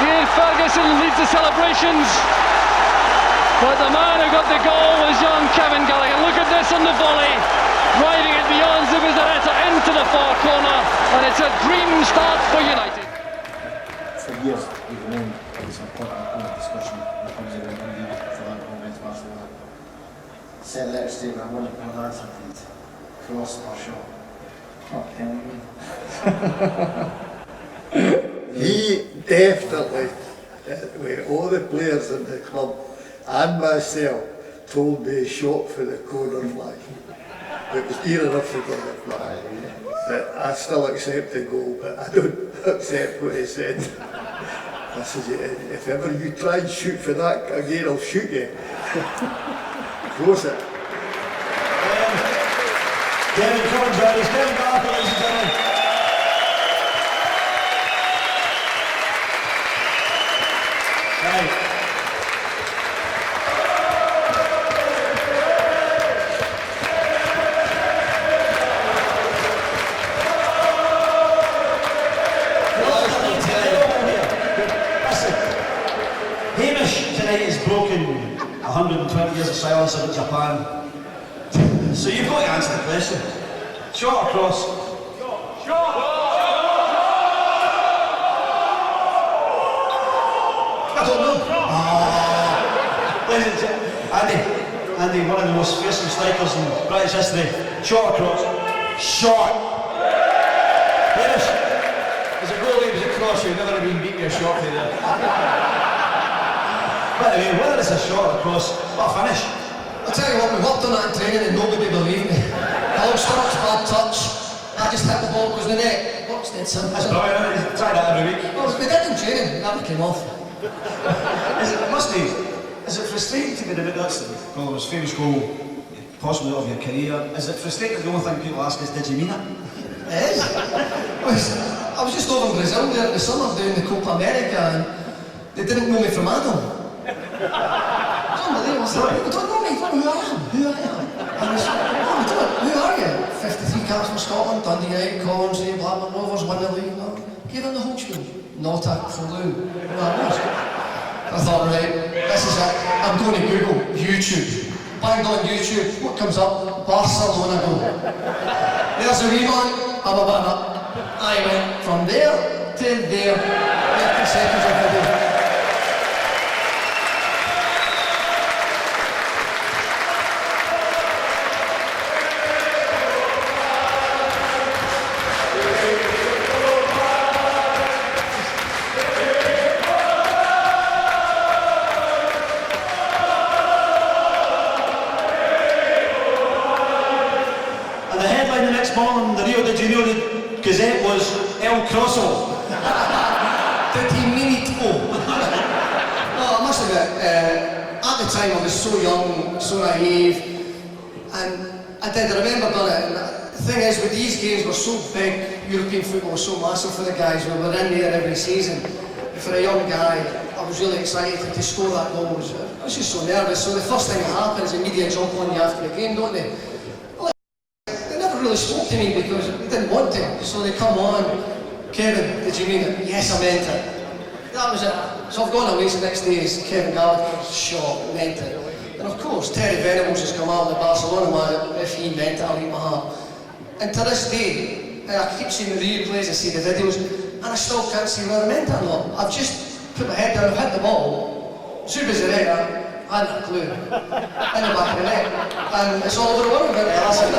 Ian Ferguson leads the celebrations. But the man who got the goal was young Kevin Gallagher. Look at this on the volley. Riding it beyond Zubizarreta into the far corner, and it's a dream start for United. For years, we've known it's an important discussion when it comes to Dundee for that goal against Barcelona. Said that statement, I want to put that something. Cross or shot. Not telling me. He definitely, with all the players in the club and myself, told me he shot for the corner flag. It was near enough for the flag. But I still accept the goal, but I don't accept what he said. I said, if ever you try and shoot for that again, I'll shoot you. Close it. Kevin Conrad, he's Kevin Gallagher, ladies and gentlemen. Right. Tonight has broken 120 years of silence about Japan. So you've got to answer the question. Shot or cross? I don't know. Ladies and gentlemen, Andy, one of the most fearsome strikers in British history. Shot or cross? Shot. Hamish, as a goalie, it was a cross. You've never been beaten a shot for there. But anyway, whether it's a shot or a cross, what a finish. I'll tell you what, we worked on that in training and nobody believed me. Hello, Sturrock's bad touch. I just hit the ball, goes in the net. Works dead simple. That's brilliant, isn't it? Try that every week. Well, we did in training, it never came off. It must be. Is it frustrating to be the that's the most famous goal possibly of your career? Is it frustrating that the only thing people ask is, did you mean it? It is. I was just over in Brazil there in the summer doing the Copa America and they didn't know me from Adam. It's unbelievable. You don't know me, you don't know who I am. And I said, oh, you don't, who are you? 53 caps for Scotland, Dundee United, Coventry, Blackburn Rovers, won the league. No. Gave them the whole spiel. Not a clue who I was. I thought, right, this is it. I'm going to Google YouTube. Banged on YouTube, what comes up? Barcelona goal. There's a wee man, I'm a bit up. I went from there to there, 30 seconds of video. Morning, the Rio de Janeiro Gazette was El Crosso. Did he mean it? Oh. No, I must admit, at the time I was so young, so naive, and I remember doing it. And the thing is, with these games were so big, European football was so massive for the guys. We were in there every season. For a young guy, I was really excited to score that goal. I was just so nervous. So the first thing that happens, the media jump on you after the game, don't they? Really spoke to me because they didn't want to, so they come on. Kevin, did you mean it? Yes, I meant it. That was it. So I've gone away, so the next day is Kevin Gallagher's shot, meant it. And of course, Terry Venables has come out of the Barcelona man, if he meant it, I'll eat my heart. And to this day, and I keep seeing the replays, I see the videos, and I still can't see whether I meant it or not. I've just put my head down, I've hit the ball, Zubizarreta, I hadn't a clue, in the back of the net. And it's all over the world about it, that's it.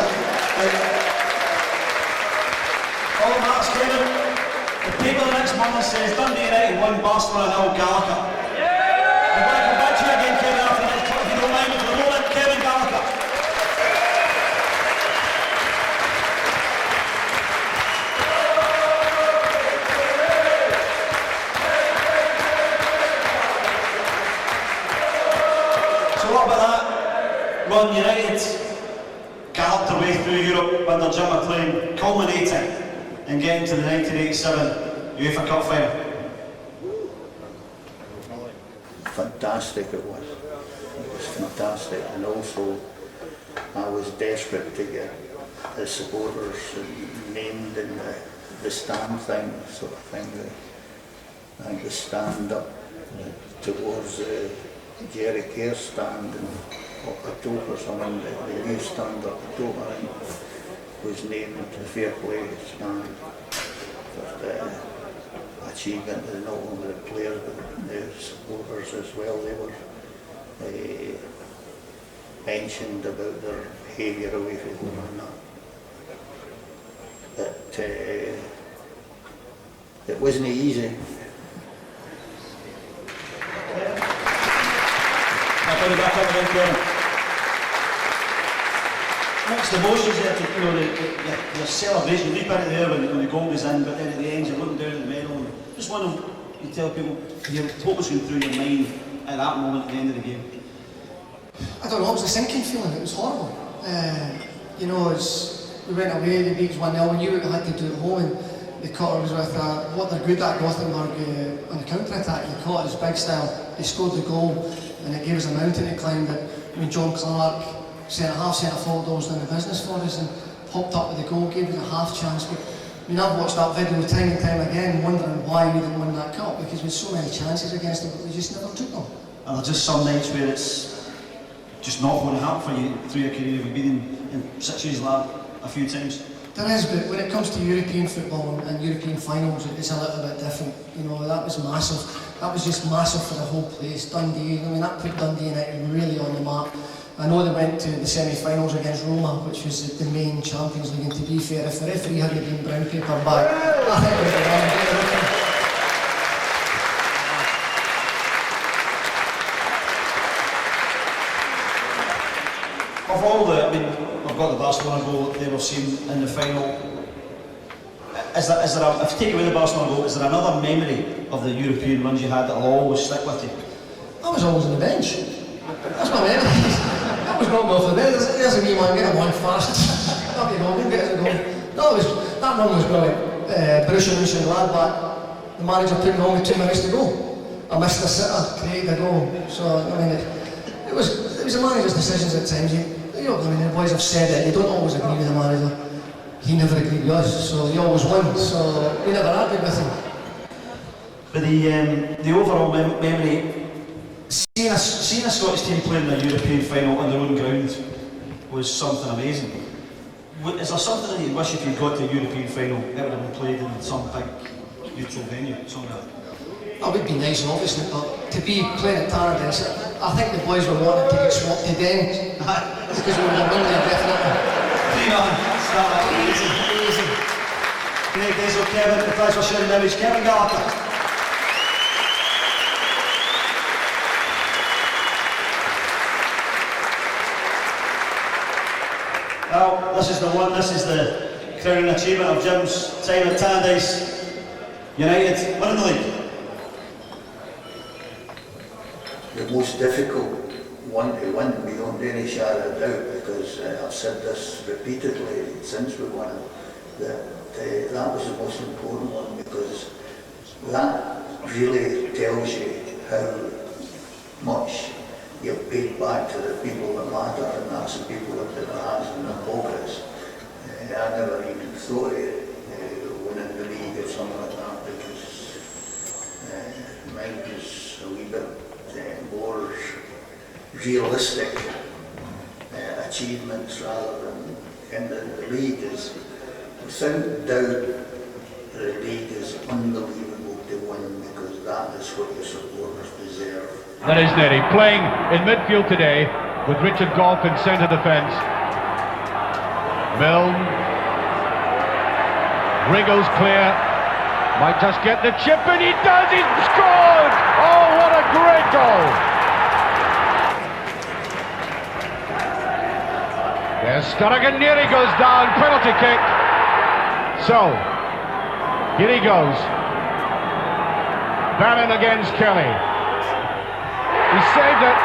All Mark's Kevin. The paper the next month says Dundee United won, Barcelona 0, Gallagher. going to come back to you again, Kevin, after this, if you don't mind me for the moment. Kevin Gallagher. So what about that run? United galloped their way through Europe under Jim McLean, culminating in getting to the 1987 UEFA Cup final. Fantastic it was. It was fantastic, and also I was desperate to get the supporters named in the stand thing, sort of thing. I think the stand up towards the Jerry Caird stand and up the top or something, the new stand up the top, I think, was named the Fair Play stand for the achievement of not only the players but the supporters as well. They were mentioned about their behaviour away from home and that. But it wasn't easy. Back up again, Kevin. Mixed emotions there, the celebration, you leap into there when the goal goes in, but then at the end you're looking down at the medal. And just wondering, you tell people what was going through your mind at that moment at the end of the game? I don't know, it was a sinking feeling, it was horrible. As we went away, the beat was 1-0, we knew what we had to do at home, and the Cotter was with what they're good at, Gothenburg, on the counter-attack. The Cotter's big style, they scored the goal, and it gave us a mountain to climb. But John Clark, centre-half, centre-forward, always done the business for us and popped up with the goal, gave us a half chance. But I've watched that video time and time again, wondering why we didn't win that cup, because we had so many chances against them, but we just never took them. And there's just some nights where it's just not going to happen for you through your career. You've been in situations like that a few times. There is, but when it comes to European football and European finals, it's a little bit different. That was massive. That was just massive for the whole place. Dundee, that put Dundee United really on the map. I know they went to the semi-finals against Roma, which was the main Champions League, and to be fair, if the referee hadn't been brown paper back, I think we would have won. Of all I've got the Barcelona goal that we've seen in the final. Is there if you take away the Barcelona goal, is there another memory of the European runs you had that will always stick with you? I was always on the bench. That's my memory. I was not off the bench. There's a wee man, get him one fast. Up you go, get us a goal. That run was brilliant. Borussia Mönchengladbach, the manager put me on with 2 minutes to go. I missed the sitter, created a goal. So, it was a manager's decisions at times. The boys have said it, they don't always agree with the manager. He never agreed with us, so he always won, so we never argued with him. But the overall memory, seeing a Scottish team playing in a European final on their own ground was something amazing. Is there something that you wish if you got to a European final, it would have been played in some big neutral venue, something like that? That would be nice, obviously, but to be playing at Tannadice, I think the boys were wanting to get swapped to Dundee because we would have won there definitely. 3-0, start that easy. Great days of Kevin, thanks for sharing the image. Kevin Gallagher. Well, this is the crowning achievement of Jim's time at Tannadice United, winning the league. The most difficult one to win, beyond any shadow of doubt, because I've said this repeatedly since we won it, that was the most important one, because that really tells you how much you've paid back to the people that matter, and that's the people that put their hands in their pockets. I never even thought of winning the league or something like that, because mine was a wee bit more realistic achievements rather than in the league. Is without doubt the league is unbelievable to win, because that is what your supporters deserve. That is Neddy playing in midfield today with Richard Gough in centre defence. Milne wriggles clear, Might just get the chip, and he does. He's scored. Oh, what a great goal. There's Sturrogan, near he goes down, penalty kick. So, here he goes. Bannon against Kelly. He saved it.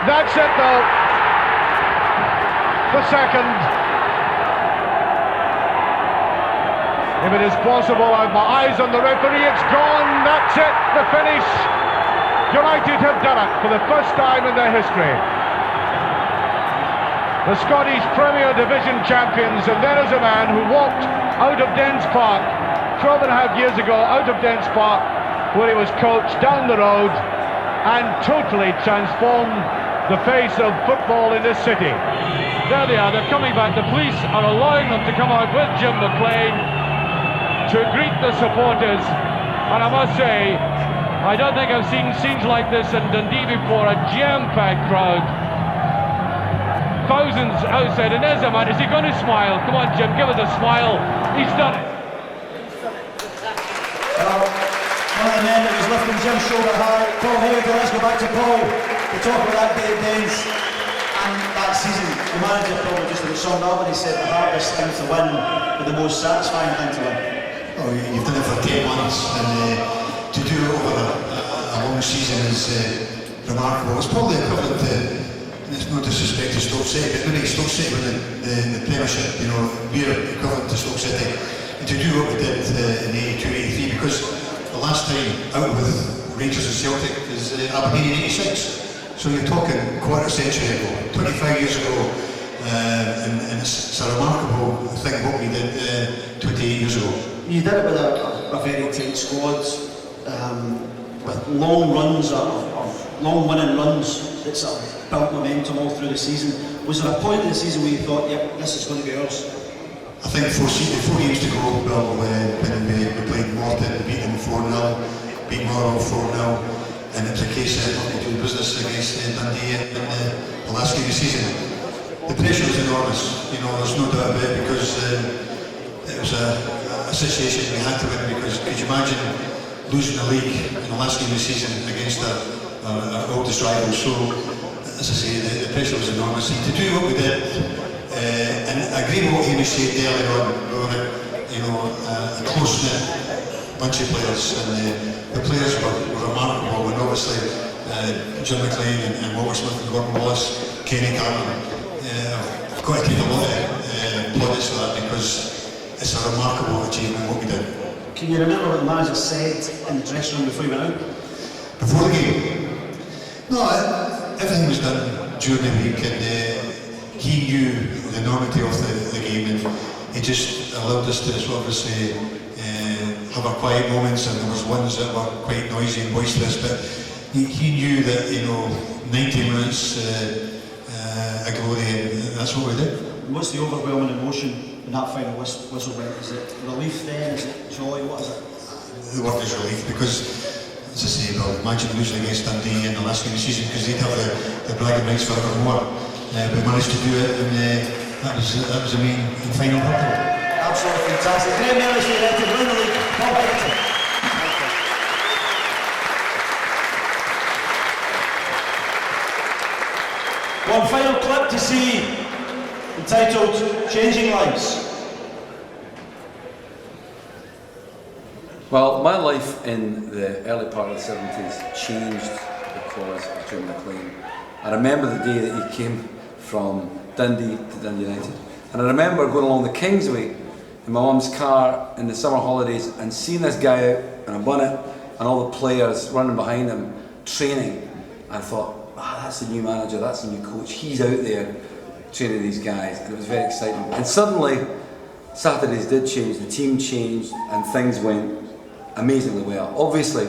That's it though. The second. If it is possible, I have my eyes on the referee, it's gone. That's it, the finish. United have done it for the first time in their history. The Scottish Premier Division champions, and there is a man who walked out of Dens Park 12.5 years ago, out of Dens Park, where he was coached down the road, and totally transformed the face of football in this city. There they are, they're coming back. The police are allowing them to come out with Jim McLean to greet the supporters, and I must say, I don't think I've seen scenes like this in Dundee before. A jam-packed crowd, thousands outside, and there's a man. Is he going to smile? Come on, Jim, give us a smile. He's done it. Well, one of the men that was lifting Jim's shoulder high, Paul Hager. Let's go back to Paul to talk about that day of Dens and that season. The manager probably just summed up when he said the hardest thing to win, but the most satisfying thing to win. Oh, you've done it for 10 months, and to do it over a long season is remarkable. It's probably equivalent to, and it's no disrespect to Stoke City, but maybe Stoke City with the Premiership, you know, we're equivalent to Stoke City. And to do what we did in 82-83, because the last time out with Rangers and Celtic is Aberdeen in 86. So you're talking quarter century ago, 25 years ago, and it's a remarkable thing what we did 28 years ago. You did it with a very tight squad, with long runs of long winning runs that sort of built momentum all through the season. Was there a point in the season where you thought, yep, this is going to be ours? I think 4 games to go, Bill, when we played Morton, we beat them 4-0, beat Morrow 4-0, and it was a case of not to do business against Dundee in the last game of the season. The pressure was enormous, you know, there's no doubt about it, because it was a situation we had to win, because could you imagine losing the league in the last game of the season against our oldest rival? So, as I say, the pressure was enormous. And to do what we did, and I agree with what he was saying earlier on, we were a close-knit bunch of players, and the players were remarkable, and obviously Jim McLean and Walter Smith and Gordon Wallace, Kenny Carter, I've got to take a lot of plaudits for that, because it's a remarkable achievement what we did. Can you remember what the manager said in the dressing room before he went out? Before the game? No, everything was done during the week, and he knew the enormity of the game, and he just allowed us to obviously have our quiet moments, and there was ones that were quite noisy and boisterous, but he knew that, you know, 90 minutes a glory, and that's what we did. What's the overwhelming emotion when that final whistle went? Is it relief then? Is it joy? What is it? The word is relief, because, as I say, well, imagine losing against Dundee in the last game of the season, because they'd have the bragging rights forevermore. We managed to do it, and that was the main and final hurdle. Absolutely fantastic. Graham Ellis United win the league. Paul Hager. One final clip to see, entitled Changing Lives. Well, my life in the early part of the 70s changed because of Jim McLean. I remember the day that he came from Dundee to Dundee United, and I remember going along the Kingsway in my mum's car in the summer holidays and seeing this guy out in a bonnet and all the players running behind him training. I thought, that's the new manager, that's the new coach, he's out there training these guys, and it was very exciting. And suddenly Saturdays did change, the team changed, and things went amazingly well. Obviously,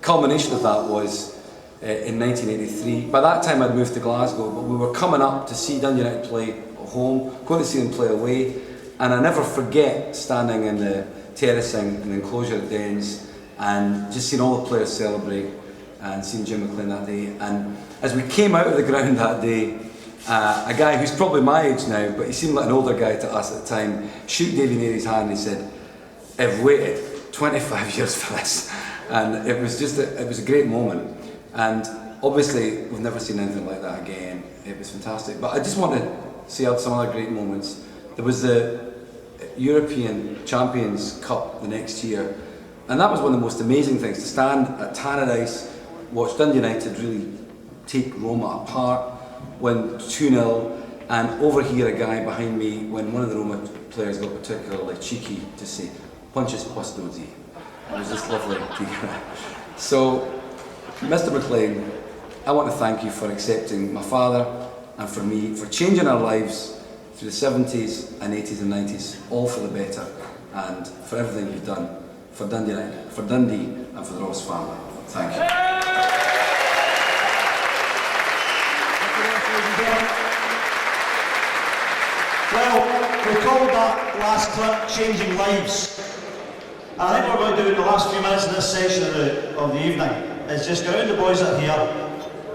culmination of that was in 1983. By that time I'd moved to Glasgow, but we were coming up to see Dundee United play at home, going to see them play away, and I never forget standing in the terracing in the enclosure at Dens and just seeing all the players celebrate and seeing Jim McLean that day. And as we came out of the ground that day, a guy who's probably my age now, but he seemed like an older guy to us at the time, shook Davy Neary's hand and he said, "I've waited 25 years for this, and it was just it was a great moment, and obviously we've never seen anything like that again. It was fantastic. But I just want to say out some other great moments. There was the European Champions Cup the next year, and that was one of the most amazing things, to stand at Tannadice, watch Dundee United really take Roma apart, win 2-0, and overhear a guy behind me when one of the Roma players got particularly cheeky to say, "Punches postodi." It was just lovely to hear that. So, Mr. McLean, I want to thank you for accepting my father and for me, for changing our lives through the 70s and 80s and 90s, all for the better, and for everything you've done for Dundee, and for the Ross family. Thank you. Well, we called that last clip "Changing Lives." And I think what we're going to do in the last few minutes of this session of the evening is just go around the boys that are here.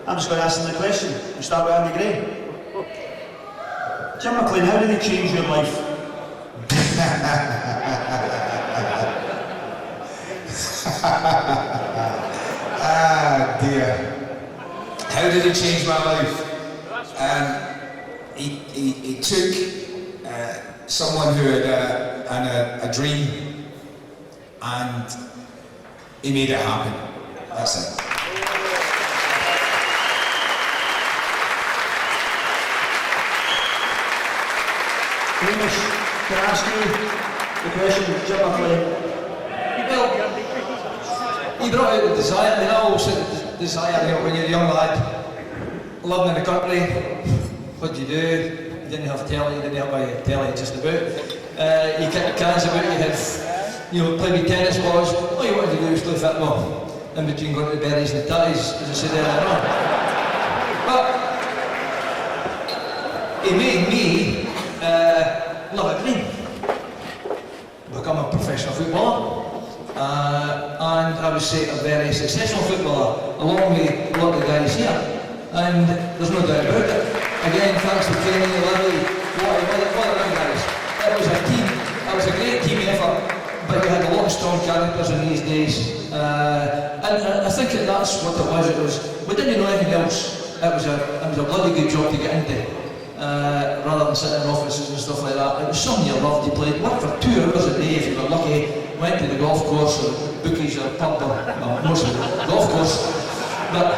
I'm just going to ask them the question. We'll start with Andy Gray. Jim McLean, how did he change your life? Ah dear. How did he change my life? He took someone who had a dream and he made it happen. That's it. Hamish, can I ask you the question, Jim McLean? Well, you brought out the desire. I mean, I always said the desire, you know, when you're a young lad, living in the country, what do? You didn't have telly, you didn't have a telly just about. You kicked the cans about, you had, you know, play with tennis balls. All you wanted to do was play football, in between going to the berries and the tatties, as I said earlier on. But it made me live a dream. Become a professional footballer. And I would say a very successful footballer, along with a lot of the guys here. And there's no doubt about it. Again, thanks to Kenny, Lily, what other guys. It was a team, it was a great team effort, but you had a lot of strong characters in these days. And I think that's what it was. We didn't know anything else. It was a bloody good job to get into. Rather than sitting in offices and stuff like that. It was something you loved. You played, worked for 2 hours a day if you were lucky, went to the golf course or bookies or pub or mostly the golf course. But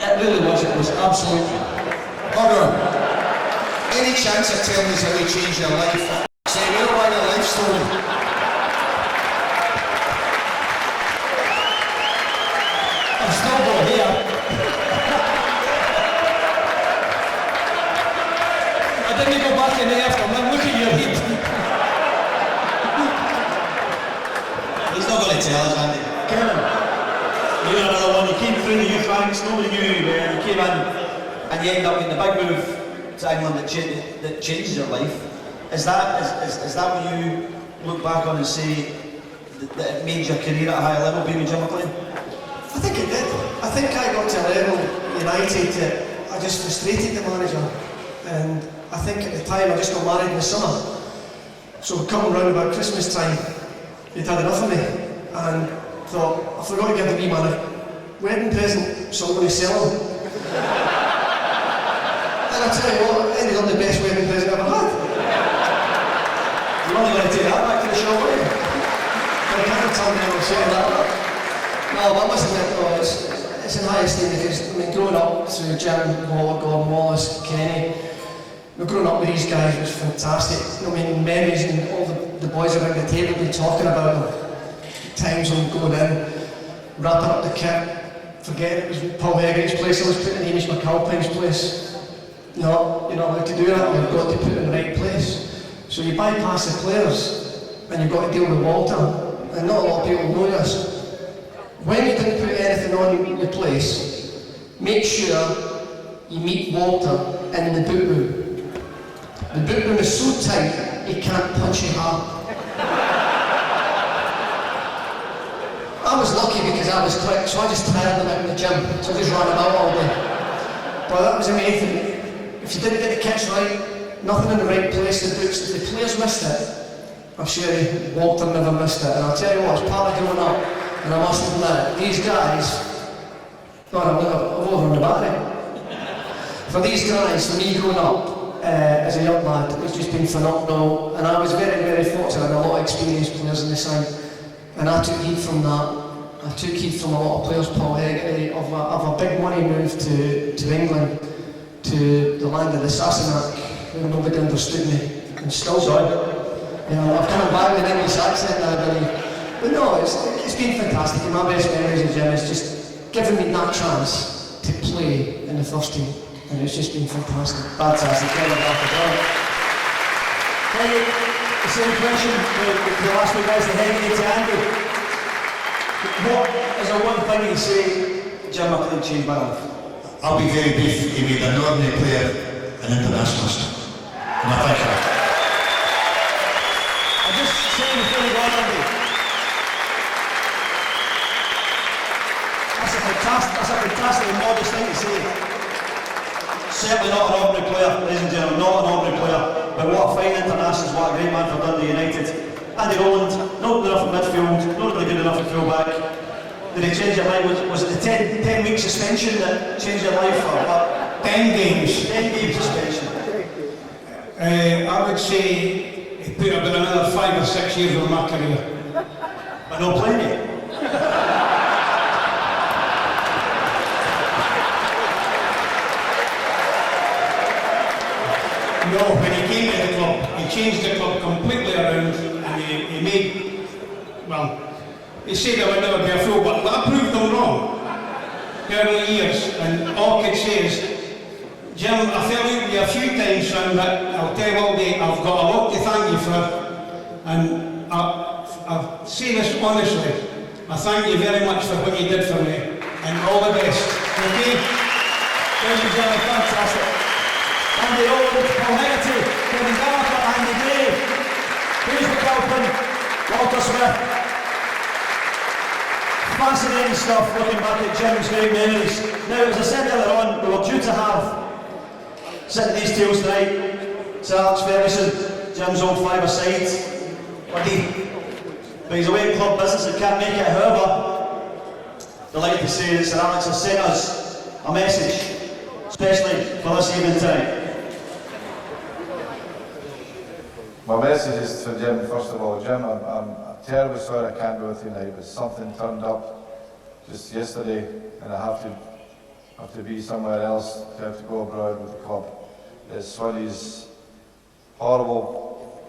it really was, it was absolute. Hold on. Any chance of telling us how you changed your life? Say, we don't want a life story. I'm still not here. I didn't go back in after, man, look at your head. He's not going to tell us, Andy. Kevin, you're another one. You came through the youth ranks, nobody knew who you were. You came in and you ended up in the big move to England that changes your life. Is that what you look back on and say that it made your career at a higher level, being with Jim McLean? I think it did. I think I got to a level United that I just frustrated the manager. And I think at the time I just got married in the summer. So coming round about Christmas time, he'd had enough of me and thought, I forgot to give the wee man a wedding present, so I'm going to sell him. And I tell you what, it ended up the best wedding present I've ever had. You're only going to take that back to the show, are you? I can't tell me I'm saying that. No, but I must admit, no, it's in high esteem because, I mean, growing up through Jim, Waller, Gordon Wallace, Kenny, growing up with these guys was fantastic. I mean, memories and all the boys around the table be talking about them. Times when going in, wrapping up the kit, forgetting it was Paul Hegarty's place, I was putting in Hamish McAlpine's place. No, you're not allowed to do that, you've got to put it in the right place. So you bypass the players and you've got to deal with Walter. And not a lot of people know this. When you didn't put anything on the place, make sure you meet Walter in the boot room. The boot room is so tight, he can't punch you hard. I was lucky because I was quick, so I just tired them out in the gym, so I just ran about all day. But that was amazing. If you didn't get the kicks right, nothing in the right place, the boots, if the players missed it, I'm sure Walter never missed it, and I'll tell you what, it's part of growing up, and I must admit, these guys, God, I'm over on the battery. For these guys, for me growing up as a young lad, it's just been phenomenal, and I was very, very fortunate. I had a lot of experienced players on the side, and I took heed from that. I took heed from a lot of players, Paul Hegarty, of a big money move to England, to the land of the Sassenach, where nobody understood me, and still don't. You know, I've come back with an English accent now, I believe. But no, it's been fantastic, and my best memories of Jim is just giving me that chance to play in the first team, and it's just been fantastic. Fantastic, Kevin Garfield. Hey, the same question to the last two guys, the Hegarty to Andy. What is the one thing you say Jim McLean changed my life? I'll be very brief. He made an ordinary player an internationalist. And I thank you. I'm just saying before we go on, Andy. That's a fantastic and modest thing to say. Certainly not an ordinary player, ladies and gentlemen, not an ordinary player. But what a fine internationalist, what a great man for Dundee United. Andy Rowland, not good enough at midfield, not really good enough at full-back. Did he change your life? Was it the 10-week suspension that changed your life? Or what? 10 games. 10 game suspension. I would say he put about another 5 or 6 years on my career. But no playing yet? No, when he came to the club, he changed the club completely around, and he made, well, he said I would never be a full-back, but I proved them wrong early years, and all I could say is, Jim, I fell out with you a few times, son, but I'll tell you all day, I've got a lot to thank you for, and I say this honestly, I thank you very much for what you did for me, and all the best, okay? Ladies and gentlemen, fantastic. Andy Rowland, Paul Hegarty, Kevin Gallagher, Andy Gray, Bruce McAlpin, Walter Smith. Fascinating stuff looking back at Jim's great memories. Now, as I said earlier on, we were due to have sitting these tails tonight, Sir Alex Ferguson, Jim's old five-a-side buddy. But he's away in club business and can't make it. However, delighted to say that Sir Alex has sent us a message, especially for this evening tonight. My message is for Jim, first of all. Jim, I'm terribly sorry I can't be with you tonight, but something turned up just yesterday and I have to be somewhere else, to have to go abroad with the club. It's one of these horrible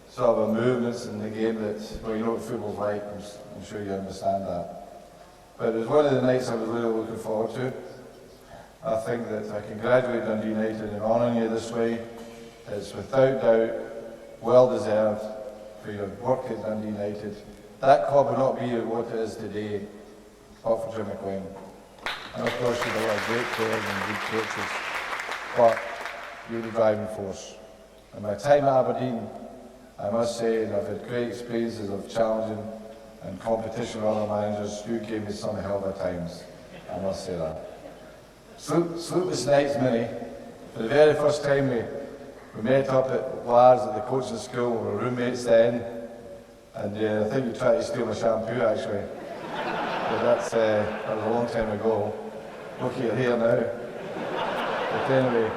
sort of movements in the game that, well, you know what football's like, I'm sure you understand that. But it was one of the nights I was really looking forward to. I think that I can graduate Dundee United and honouring you this way. It's without doubt well deserved for your work at Dundee United. That club would not be what it is today, but for Jim McLean. And of course you've got a lot of great players and good coaches, but you're the driving force. In my time at Aberdeen, I must say that I've had great experiences of challenging and competition with other managers. You gave me some hell of a times, I must say that. Sleepless nights, many. For the very first time we met up at Lars at the coaching school. We were roommates then, and I think you tried to steal my shampoo actually. But that was a long time ago. Look at your hair now. But anyway,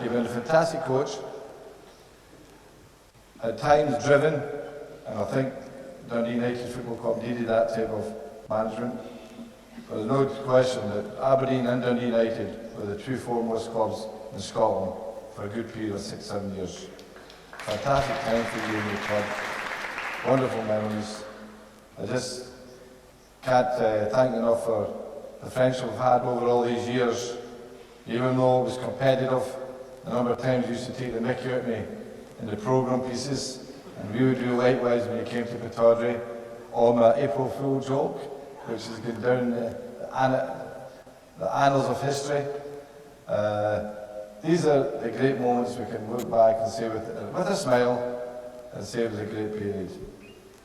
you've been a fantastic coach. At times driven, and I think Dundee United Football Club needed that type of management. But there's no question that Aberdeen and Dundee United were the two foremost clubs in Scotland for a good period of 6-7 years. Fantastic time for you and your club. Wonderful memories. I just can't thank you enough for the friendship we've had over all these years. Even though it was competitive, the number of times you used to take the mickey out of me in the programme pieces, and we would do likewise when you came to Pittodrie, or my April Fool joke, which has gone down the annals of history. These are the great moments we can look back and say with a smile and say it was a great period.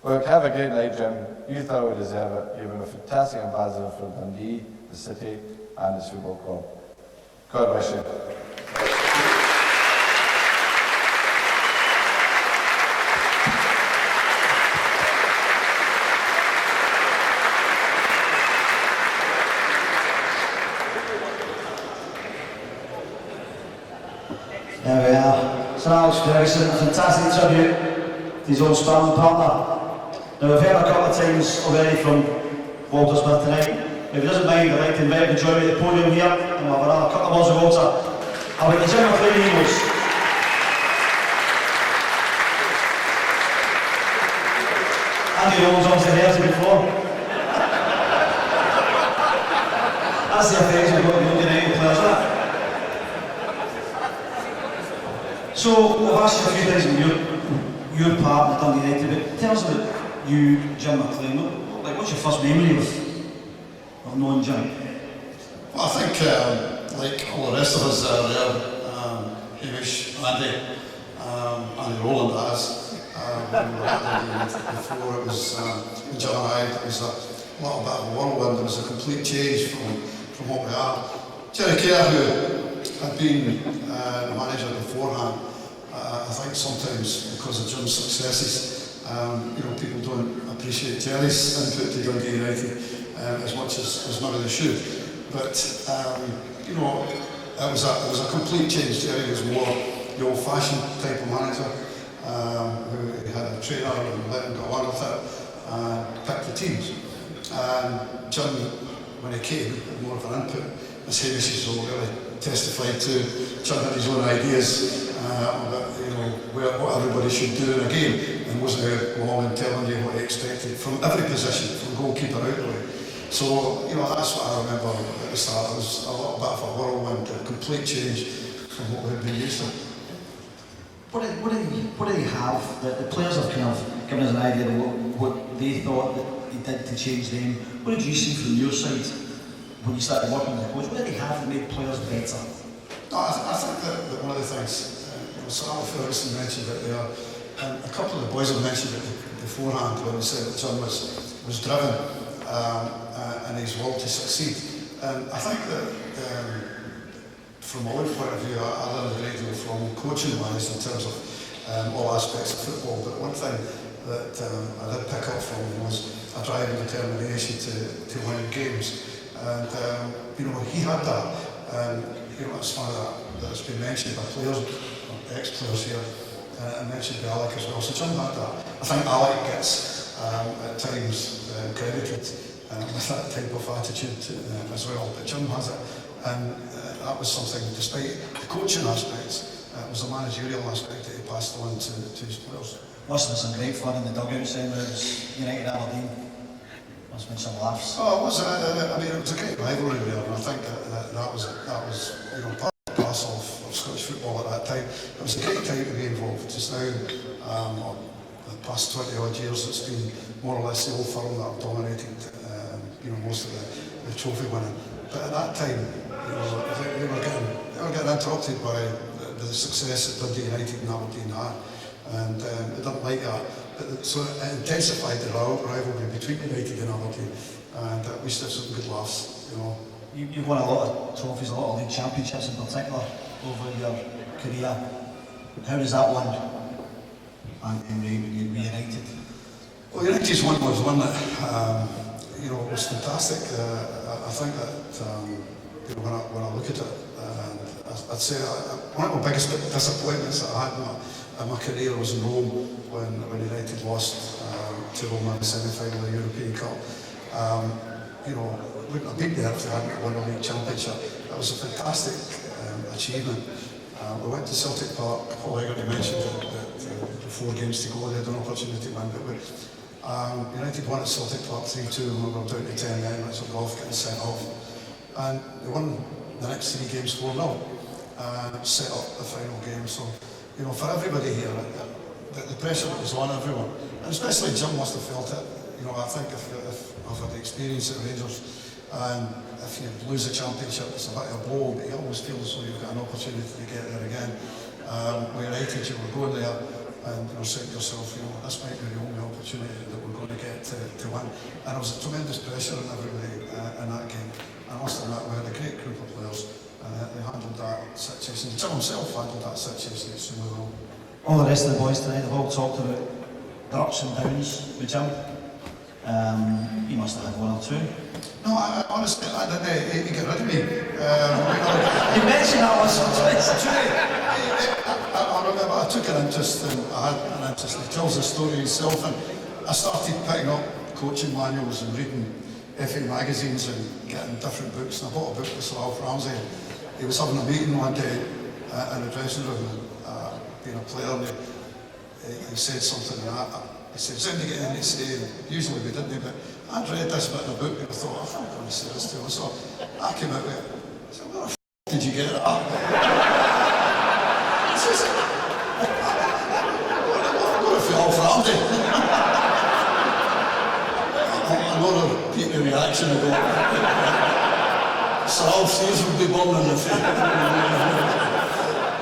Look, have a great night, Jim. You thoroughly deserve it. You've been a fantastic ambassador for Dundee, the city, and its football club. God bless you. Ferguson, a fantastic tribute to his old sparring partner. Now we've heard a couple of times already from Walter Smith tonight. If he doesn't mind, I'd like to invite him to join me at the podium here, and we'll have another couple of words with Walter about the Jim McLean Eagles. Andy Rollins obviously heard it before. That's the effect we've got on the United players, isn't it? So, we've asked you a few things about your part in Dundee United, but tell us about you, Jim McLean. Like, what's your first memory of knowing Jim? Well, I think, like all the rest of us there, Hamish, Andy, Andy Rowland has. When we were at Dundee United before, it was Jim and I, it was a little bit of a whirlwind. It was a complete change from what we are. Jerry Caird, who had been the manager beforehand, I think sometimes because of Jim's successes, people don't appreciate Jerry's input to Dundee United as much as maybe they should. But it was a complete change. Jerry was more the old-fashioned type of manager who had a trainer and let him go on with it and pick the teams. And Jim, when he came, had more of an input. As Hamish has really testified to, Jim had his own ideas about what everybody should do in a game, and wasn't out long and telling you what he expected from every position, from goalkeeper out the way. So that's what I remember at the start. It was a little bit of a whirlwind, a complete change from what we had been used to. What did he have that the players have kind of given us an idea of what they thought that he did to change them? What did you see from your side when you started working with the coach? What did he have that made players better? No, I think that one of the things, Sir Ferguson mentioned it there, and a couple of the boys have mentioned it beforehand when they said that Jim was driven and his will to succeed. And I think that from my own point of view, I learned a great deal from coaching-wise in terms of all aspects of football. But one thing that I did pick up from him was a drive and determination to win games. And he had that. And it's one of that's been mentioned by players, ex-players here, and mentioned by Alec as well. So Jim had that. I think Alec gets at times credited with that type of attitude as well. But Jim has it. And that was something, despite the coaching aspects, it was a managerial aspect that he passed on to his players. Must have been some great fun in the dugouts then when it was United Aberdeen. Must have been some laughs. Oh, it was. I mean, it was a great rivalry there, and I think that was part and parcel of Scottish football at that time. It was a great time to be involved. Just now, the past 20 odd years, it's been more or less the old firm that have dominated, most of the trophy winning. But at that time, they were getting interrupted by the success that Dundee United and Aberdeen had, and they didn't like that. So it intensified the rivalry between United and Aberdeen, and we still had some good laughs. You've won a lot of trophies, a lot of league championships in particular over your career. How does that one and United? Well, United's one was one that was fantastic. I think that when I look at it, I'd say one of my biggest disappointments that I had in my career was in Rome when United lost to Rome in the semi-final of the European Cup. Wouldn't have been there if they hadn't won a league championship. It was a fantastic achievement. We went to Celtic Park. Paul Hegarty mentioned that the 4 games to go, they had an opportunity to win, but United won at Celtic Park 3-2 and we were down to 10 minutes of golf getting sent off. And they won the next 3 games 4-0 and set up the final game. So, for everybody here, the pressure that was on everyone, and especially Jim must have felt it. I think if I've had the experience at Rangers, and if you lose a championship, it's a bit of a blow, but you always feel as though you've got an opportunity to get there again. With United, you were going there and saying to yourself, this might be the only opportunity that we're going to get to win. And there was a tremendous pressure on everybody in that game. I must admit, we had a great group of players, and they handled that situation. Jim himself handled that situation extremely well. All the rest of the boys tonight have all talked about the ups and downs with Jim. He must have had 1 or 2. No, honestly, I didn't. He got rid of me. You mentioned that once or twice. I remember I took an interest in, I had an interest, he tells the story himself, and I started picking up coaching manuals and reading FA magazines and getting different books, and I bought a book with Sir Alf Ramsey. He was having a meeting one day in the dressing room, and being a player, and he said something, and he said, "Is anybody getting anything to say?" And usually we didn't, but I'd read this bit in a book and I thought, I'm not going to say this to him. So I came out with it. I said, "Where the f*** did you get it up?" He says, "I'm going to feel for Aldi." I know the people reaction and go, "Sir Alf says would be burning the face."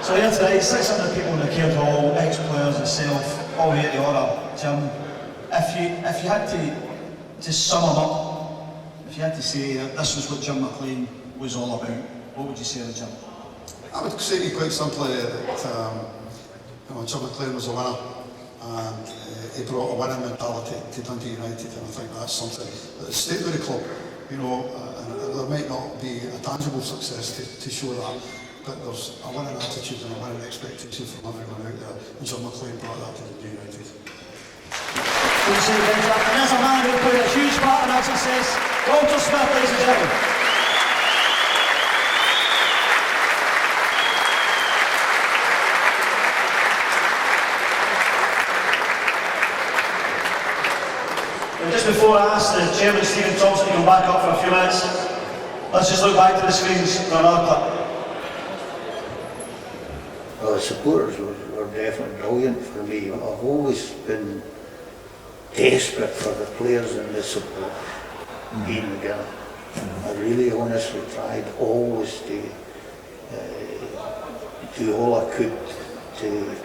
So here tonight, 600 people in the Caird Hall, ex-players, yourself, all here to honour Jim. If you had to sum him up, if you had to say that this was what Jim McLean was all about, what would you say to Jim? I would say to you quite simply that Jim McLean was a winner, and he brought a winning mentality to Dundee United, and I think that's something that the state of the club, and there might not be a tangible success to show that, but there's a winning attitude and a winning expectation from everyone out there, and Jim McLean brought that to Dundee United. And there's a man who played a huge part in that success, Walter Smith, ladies and gentlemen. And just before I ask the chairman, Stephen Thompson, to come back up for a few minutes, let's just look back to the screens for another clip. Well, the supporters were definitely brilliant for me. I've always been desperate for the players and the support being together. I really honestly tried always to do all I could to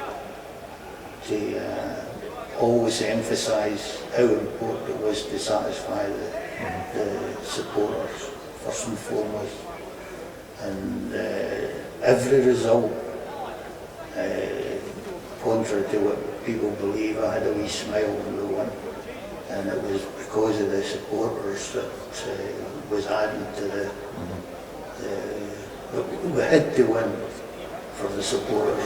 always emphasise how important it was to satisfy the supporters first and foremost. And every result, contrary to what people believe, I had a wee smile when we won, and it was because of the supporters that was adding to we had to win for the supporters.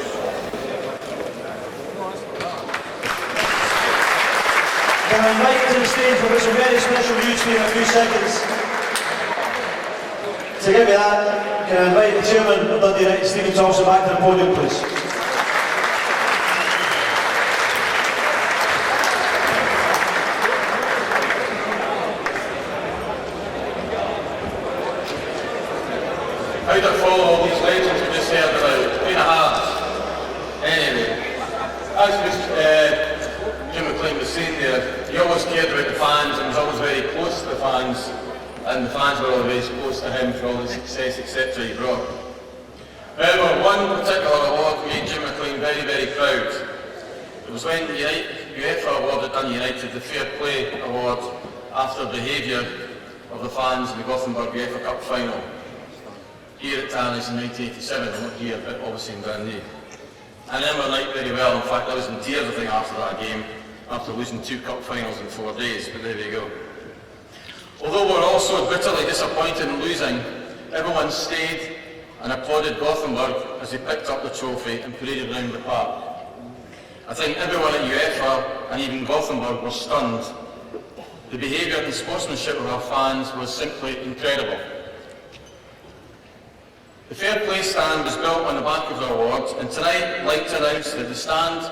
Can I invite you to the stage for some very special news for you in a few seconds? To give me that, can I invite the chairman of Dundee United, Stephen Thompson, back to the podium, please? How to follow all these legends we just heard about? It's been a hard. Anyway, as Jim McLean was saying there, he always cared about the fans and was always very close to the fans, and the fans were always very close to him for all the success, etc. he brought. However, one particular award made Jim McLean very, very proud. It was when the UEFA awarded Dundee United the Fair Play Award after behaviour of the fans in the Gothenburg UEFA Cup final. Here at Tannis in 1987, not here, but obviously in Dundee. I remember the night very well. In fact, I was in tears, I think, after that game, after losing 2 cup finals in 4 days, but there we go. Although we were also bitterly disappointed in losing, everyone stayed and applauded Gothenburg as they picked up the trophy and paraded around the park. I think everyone at UEFA and even Gothenburg were stunned. The behaviour and sportsmanship of our fans was simply incredible. The Fair Play stand was built on the back of the award, and tonight I'd like to announce that the stand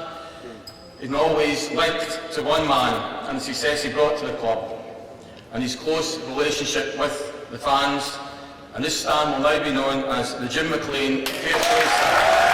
is always linked to one man and the success he brought to the club, and his close relationship with the fans, and this stand will now be known as the Jim McLean Fair Play stand.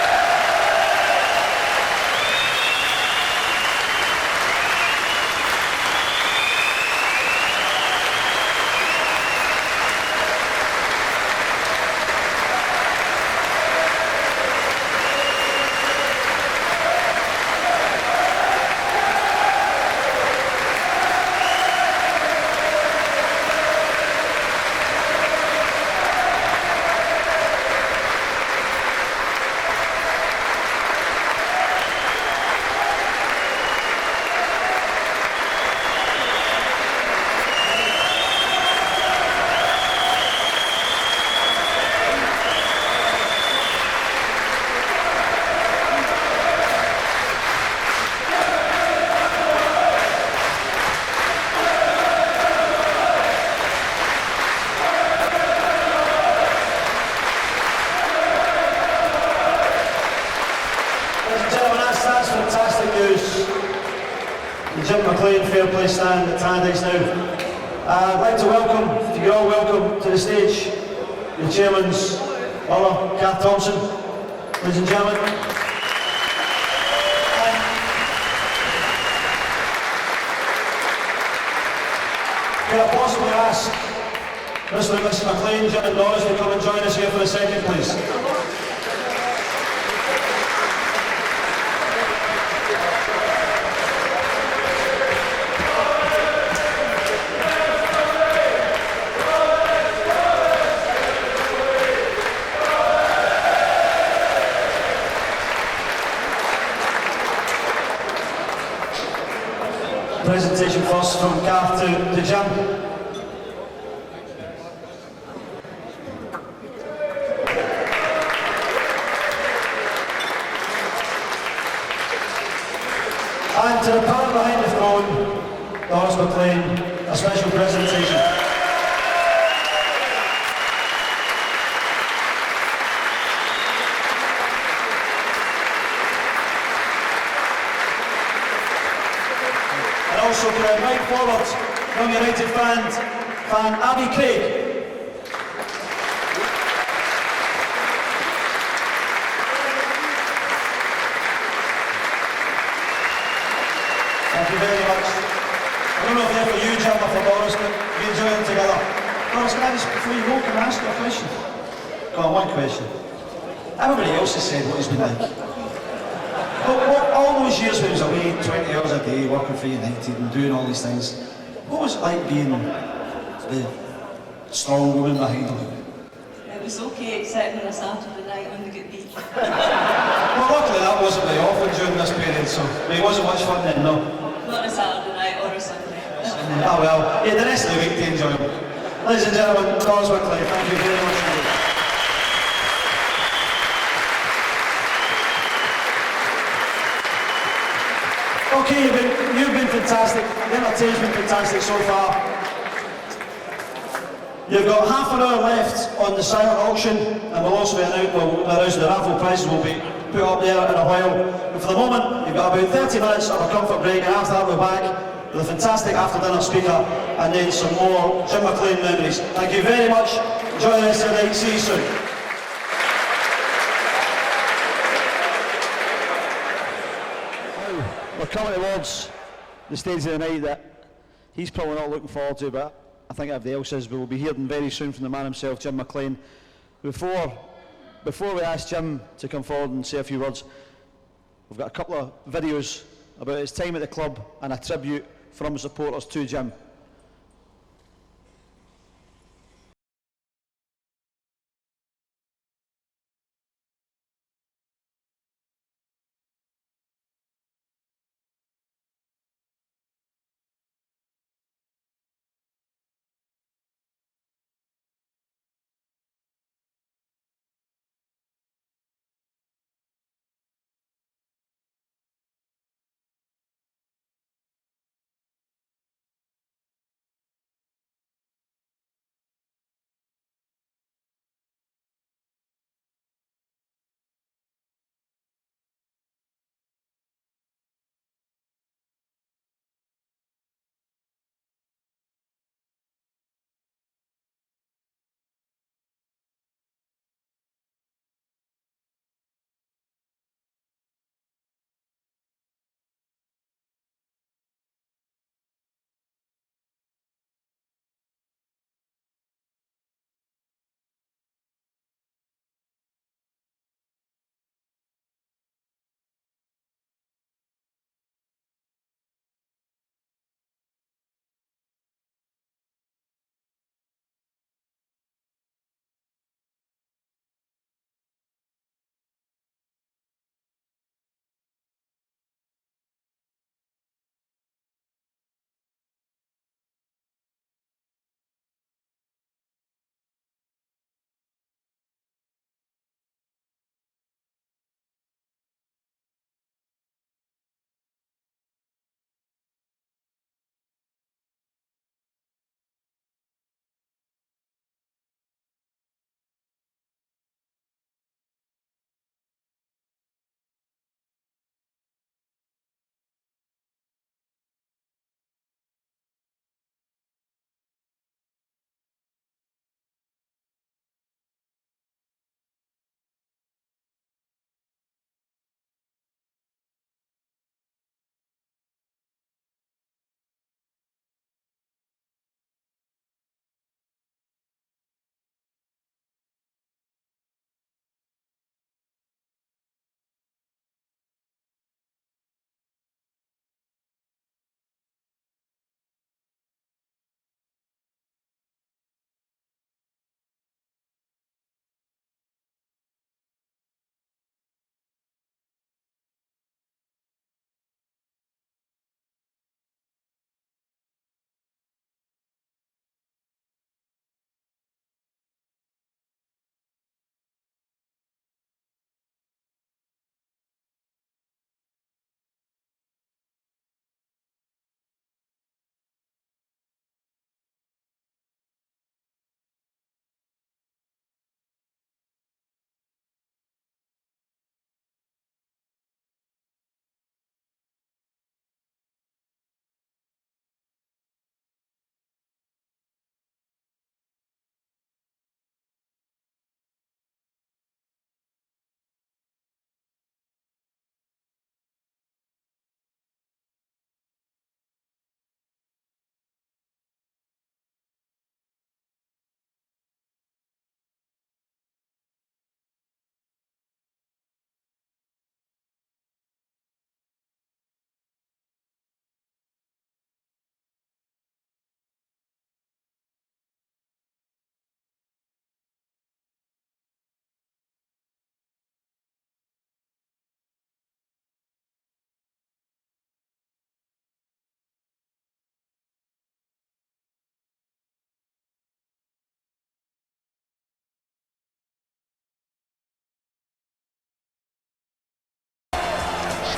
the Jim McLean Fair Play stand at Tannadice now. I'd like to welcome, if you're all welcome to the stage, the chairman's brother, Kath Thompson, ladies and gentlemen. Can I possibly ask Mr. and Mrs. McLean, Jim and Dawes, to come and join us here for a second, please? Presentation first from Kath to Jim. And to the power behind the throne, Doris McLean, a special presentation. And also can I invite forward Young United fan Abby Craig. Thank you very much. I don't know if they're for you, Jim, or for Doris, but we enjoy them together. Doris, can I just, before you go, can I ask you a question? Go on, one question. Everybody else has said what it's been like. All those years when he was away, 20 hours a day, working for United and doing all these things, what was it like being the strong woman behind him? It was okay, except on a Saturday night when we got beat. Well, luckily that wasn't very often during this period, so it wasn't much fun then, no. Not a Saturday night or a Sunday. Oh well, yeah, the rest of the week to enjoy them. Ladies and gentlemen, Doris McLean, thank you very much indeed. Okay, you've been fantastic. The entertainment's been fantastic so far. You've got half an hour left on the silent auction, and we'll also be announcing the raffle prizes will be put up there in a while. But for the moment, you've got about 30 minutes of a comfort break, and after that we're back with a fantastic after-dinner speaker, and then some more Jim McLean memories. Thank you very much. Enjoy the rest of the night. See you soon. We're coming towards the stage of the night that he's probably not looking forward to, but I think everybody else is. We will be hearing very soon from the man himself, Jim McLean. Before we ask Jim to come forward and say a few words, we've got a couple of videos about his time at the club and a tribute from supporters to Jim.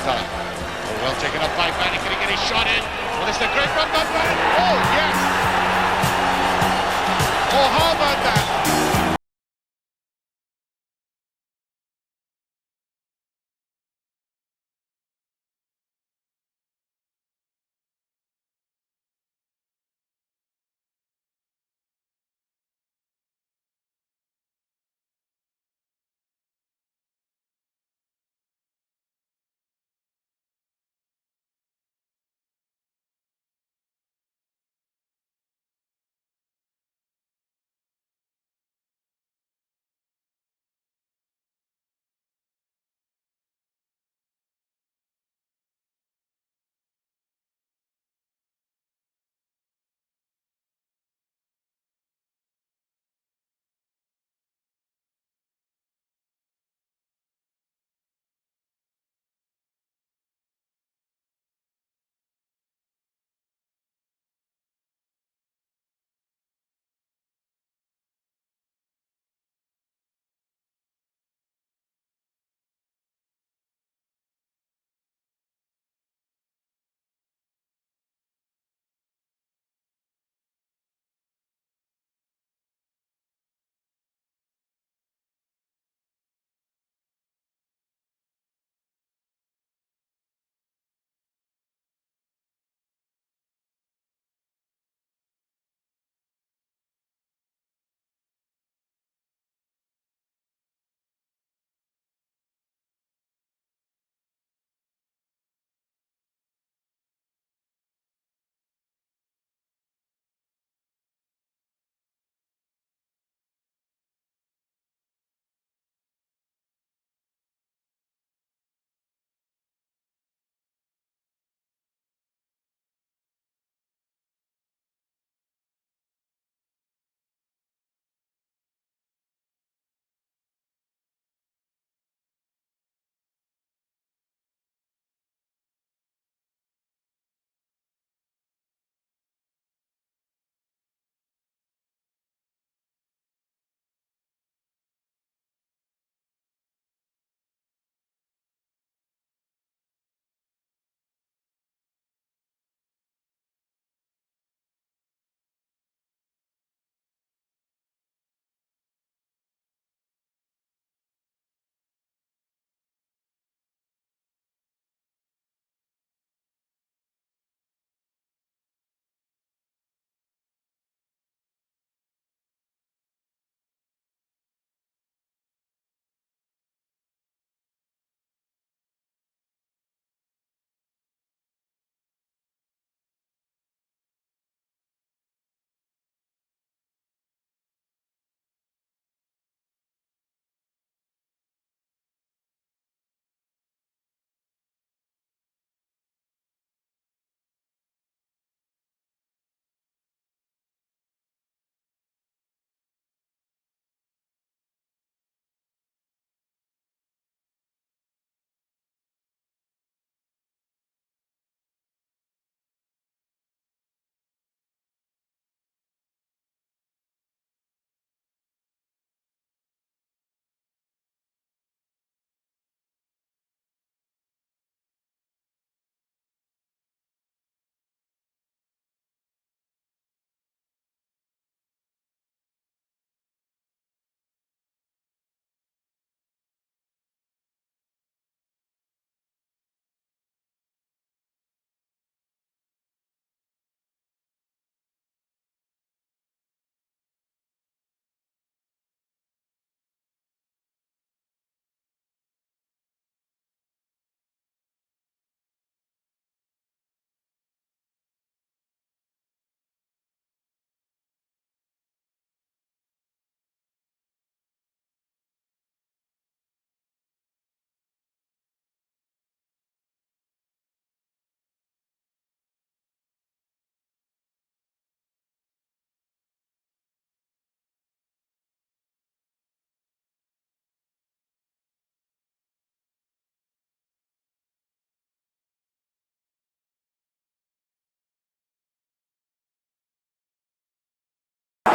time. Oh, well taken up by Manning. Can he get his shot in? Well, it's a great run by Manning. Oh, yes. Oh, how about that?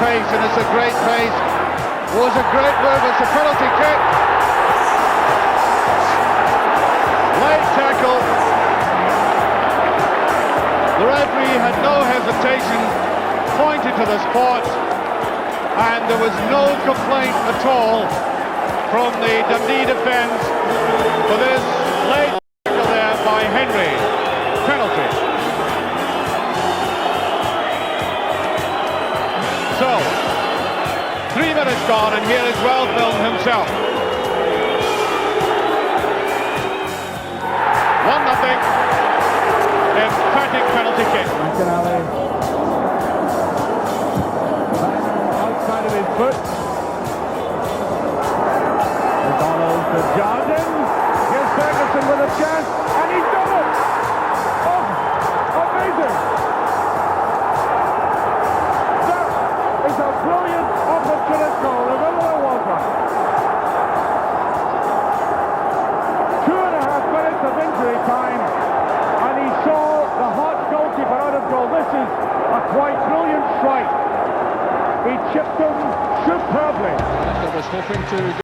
Pace, and it's a great pace. Was a great move. It's a penalty kick. Late tackle. critical. The referee had no hesitation, pointed to the spot, and there was no complaint at all from the Dundee defence for this late tackle there by Henry. Penalty. So, 3 minutes gone, and here is Wellfilm himself. 1-0. Emphatic penalty kick. Outside of his foot. McDonald to Jardine. Here's Ferguson with a chance, and he's done it! Oh, amazing! That is a brilliant opportunist goal, if ever there was one. 2.5 minutes of injury time, and he saw the hot goalkeeper out of goal. This is a quite brilliant strike. He chipped him superbly. I was hoping to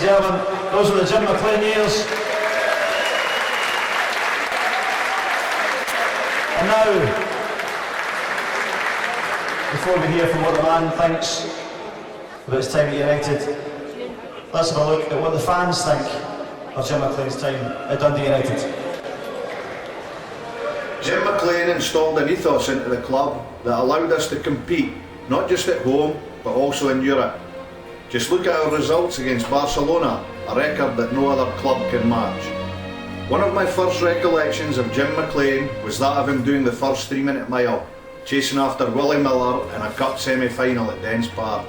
and gentlemen, those were the Jim McLean years. And now, before we hear from what the man thinks about his time at United, let's have a look at what the fans think of Jim McLean's time at Dundee United. Jim McLean installed an ethos into the club that allowed us to compete, not just at home, but also in Europe. Just look at our results against Barcelona, a record that no other club can match. One of my first recollections of Jim McLean was that of him doing the first 3-minute mile, chasing after Willie Miller in a cup semi-final at Dens Park.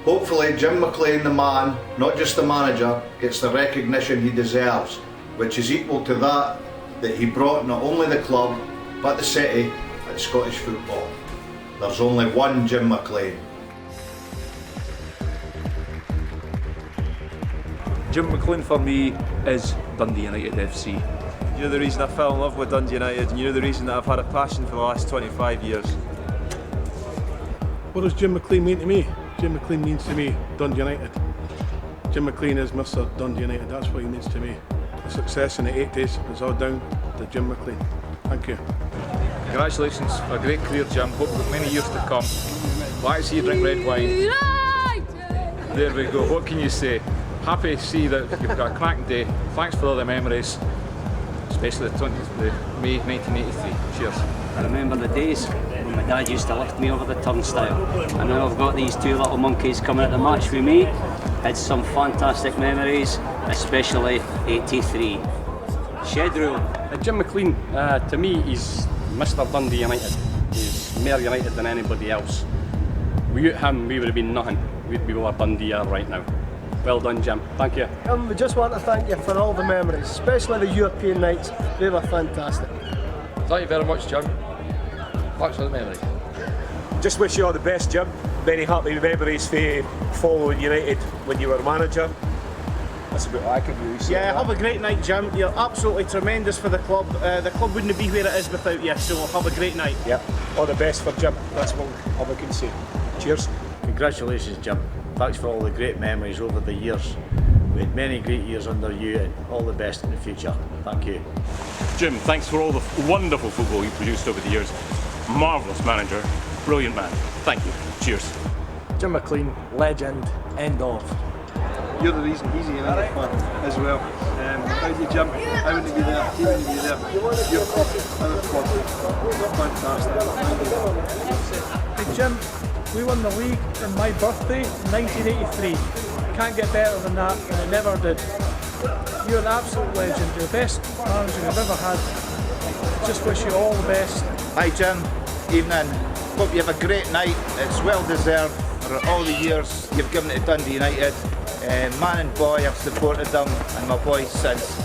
Hopefully Jim McLean, the man, not just the manager, gets the recognition he deserves, which is equal to that he brought not only the club, but the city and Scottish football. There's only one Jim McLean. Jim McLean for me is Dundee United FC. You know the reason I fell in love with Dundee United, and you know the reason that I've had a passion for the last 25 years. What does Jim McLean mean to me? Jim McLean means to me Dundee United. Jim McLean is Mr. Dundee United, that's what he means to me. The success in the 80s was all down to Jim McLean. Thank you. Congratulations for a great career, Jim. Hope for many years to come. Like to see you drink red wine. There we go, what can you say? Happy to see that you've got a cracking day. Thanks for all the memories, especially the 20th of May 1983. Cheers. I remember the days when my dad used to lift me over the turnstile. And now I've got these two little monkeys coming at the match with me. Had some fantastic memories, especially 83. Shed rule. Jim McLean, to me, he's Mr. Dundee United. He's more United than anybody else. Without him, we would have been nothing. We'd be where Dundee are right now. Well done, Jim. Thank you. We just want to thank you for all the memories, especially the European nights. They were fantastic. Thank you very much, Jim. Thanks for the memories. Just wish you all the best, Jim. Very happy memories for following United when you were manager. That's about all I can really say. Yeah, have a great night, Jim. You're absolutely tremendous for the club. The club wouldn't be where it is without you, so have a great night. Yep, all the best for Jim. That's all I can say. Cheers. Congratulations, Jim. Thanks for all the great memories over the years. We had many great years under you, and all the best in the future. Thank you. Jim, thanks for all the wonderful football you produced over the years. Marvellous manager, brilliant man. Thank you. Cheers. Jim McLean, legend, end of. You're the reason he's a United fan as well. Without you, Jim, I wouldn't be there, he wouldn't be there. Your club, our club, fantastic. Hey Jim, we won the league on my birthday in 1983. Can't get better than that, and it never did. You're an absolute legend. You're the best manager I've ever had. Just wish you all the best. Hi Jim, evening. Hope you have a great night. It's well deserved for all the years you've given to Dundee United. Man and boy, I've supported them, and my boys since.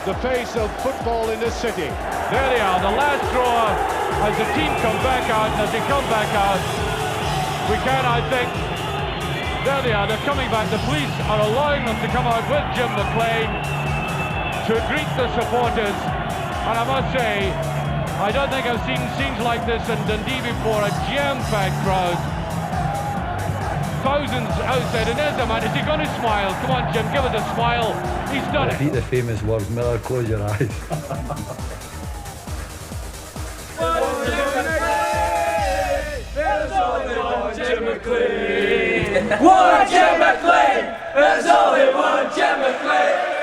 the face of football in this city. There they are, the last thrower as the team come back out, and as they come back out, we can, I think, there they are, they're coming back. The police are allowing them to come out with Jim McLean to greet the supporters, and I must say, I don't think I've seen scenes like this in Dundee before, a jam-packed crowd. Thousands outside, and there's the man. Is he going to smile? Come on, Jim, give us a smile. He's done it. Repeat the famous words, Miller, close your eyes. There's only one Jim McLean. One Jim McLean. There's only one Jim McLean.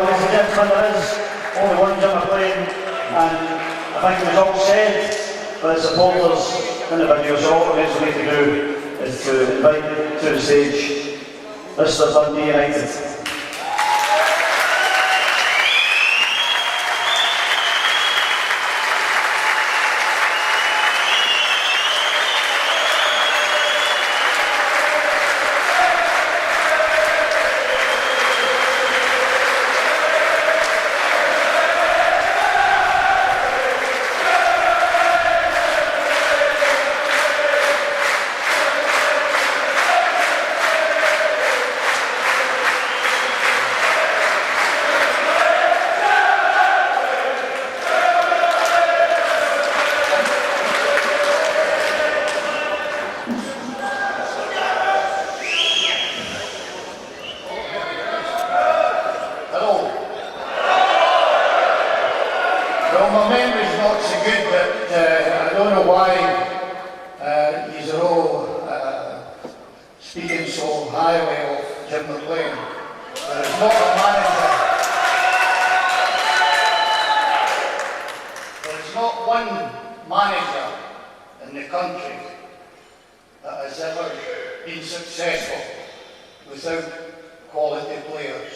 Ladies and gentlemen, there is only one Jim McLean, and I think it was all said by the supporters in the video, so all it needs to do is to invite to the stage Mr. Dundee United. Well, my memory's not so good, but I don't know why you're all speaking so highly of Jim McLean. There is not a manager. There is not one manager in the country that has ever been successful without quality players.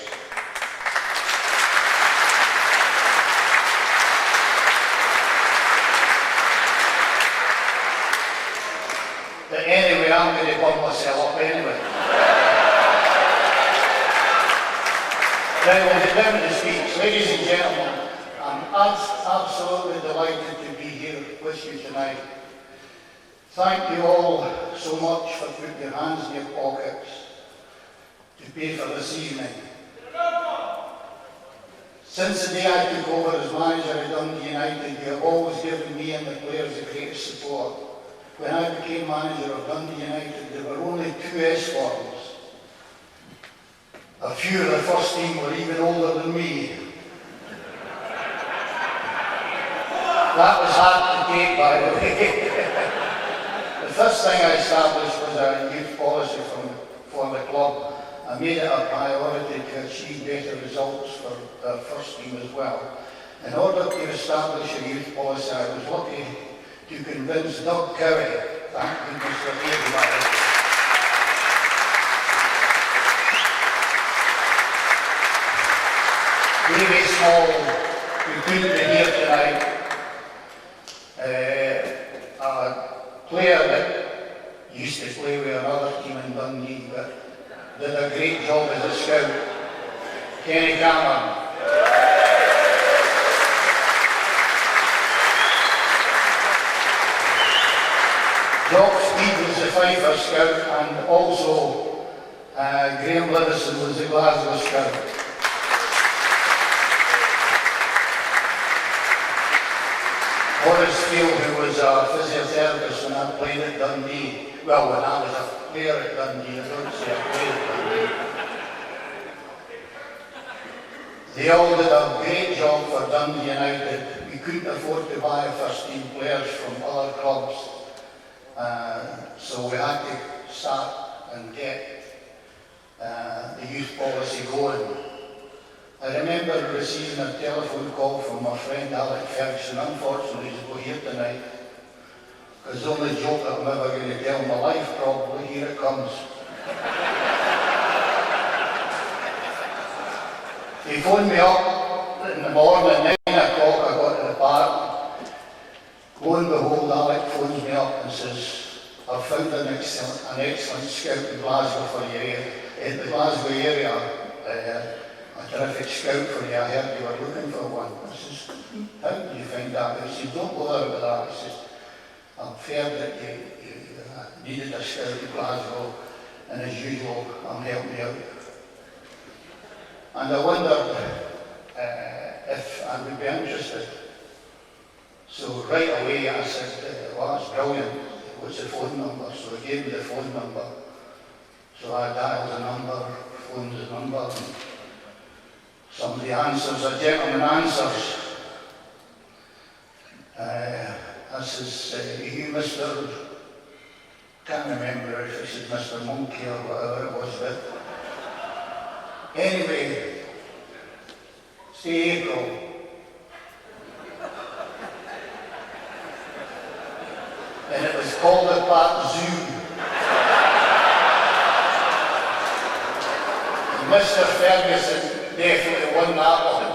But anyway, I'm going to bum myself up anyway. Now, we'll get down to the speech. Ladies and gentlemen, I'm absolutely delighted to be here with you tonight. Thank you all so much for putting your hands in your pockets to pay for this evening. Since the day I took over as manager at Dundee United, you have always given me and the players the greatest support. When I became manager of Dundee United, there were only 2 S-forms. A few of the first team were even older than me. That was hard to take, by the way. The first thing I established was a youth policy for the club. I made it a priority to achieve better results for the first team as well. In order to establish a youth policy, I was lucky to convince Doug Cowie, thank goodness for everybody. Very small, we couldn't be here tonight. A player that used to play with another team in Dundee, but did a great job as a scout, Kenny Cameron. Jock Speed was the Fifer scout, and also Graham Livison was the Glasgow scout. Horace Field, who was a physiotherapist when I played at Dundee. Well, when I was a player at Dundee, I don't say I played at Dundee. They all did a great job for Dundee United. We couldn't afford to buy first team players from other clubs. So we had to start and get the youth policy going. I remember receiving a telephone call from my friend Alec Ferguson. Unfortunately, he's not here tonight. Because the only joke that I'm ever going to tell in my life, probably, here it comes. He phoned me up in the morning, 9 o'clock, I got to the park. Lo and behold, Alec phones me up and says, I've found an excellent scout in Glasgow for you, in the Glasgow area, a terrific scout for you. I heard you were looking for one. I says, how did you find that? He said, don't bother about that. He says, I've heard that you needed a scout in Glasgow, and as usual, I'm helping you out. And I wondered if I would be interested. So right away I said, well, that's brilliant. What's the phone number? So he gave me the phone number. So I dialed the number, phoned the number, and somebody answers, a gentleman answers. I says, you Mr. Can't remember if he said Mr. Monkey or whatever it was, but anyway, say April. And it was called the Park Zoo. And Mr. Ferguson definitely won that one.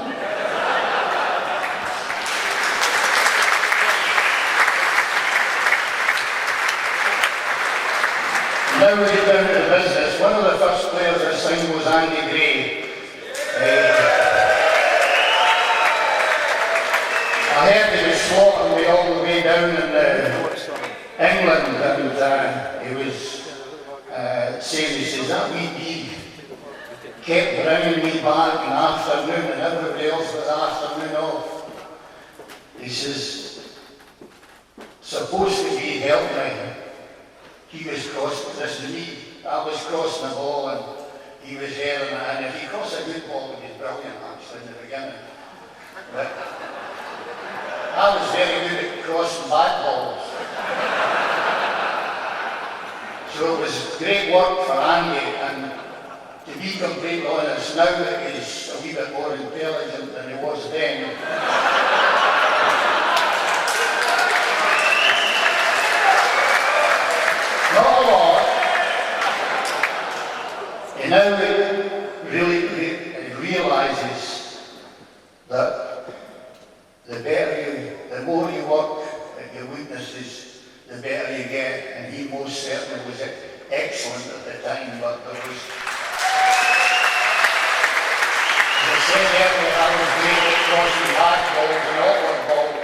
Now we get down to the business. One of the first players I signed was Andy Gray. I heard he was slaughtering me all the way down in England, and he was saying, he says, that wee bee kept bringing me back in the afternoon and everybody else was afternoon off. He says, supposed to be helping me. He was crossing this knee. I was crossing the ball and he was heading it. And if he crossed a good ball, he was brilliant actually in the beginning. But I was very good at crossing bad balls. So it was great work for Andy, and to be completely honest, now that he's a wee bit more intelligent than he was then, not a lot, he now really realises that the more you work at your weaknesses, the better you get, and he most certainly was excellent at the time, but there was, as I said earlier, I was great at crossing hard balls and awkward balls,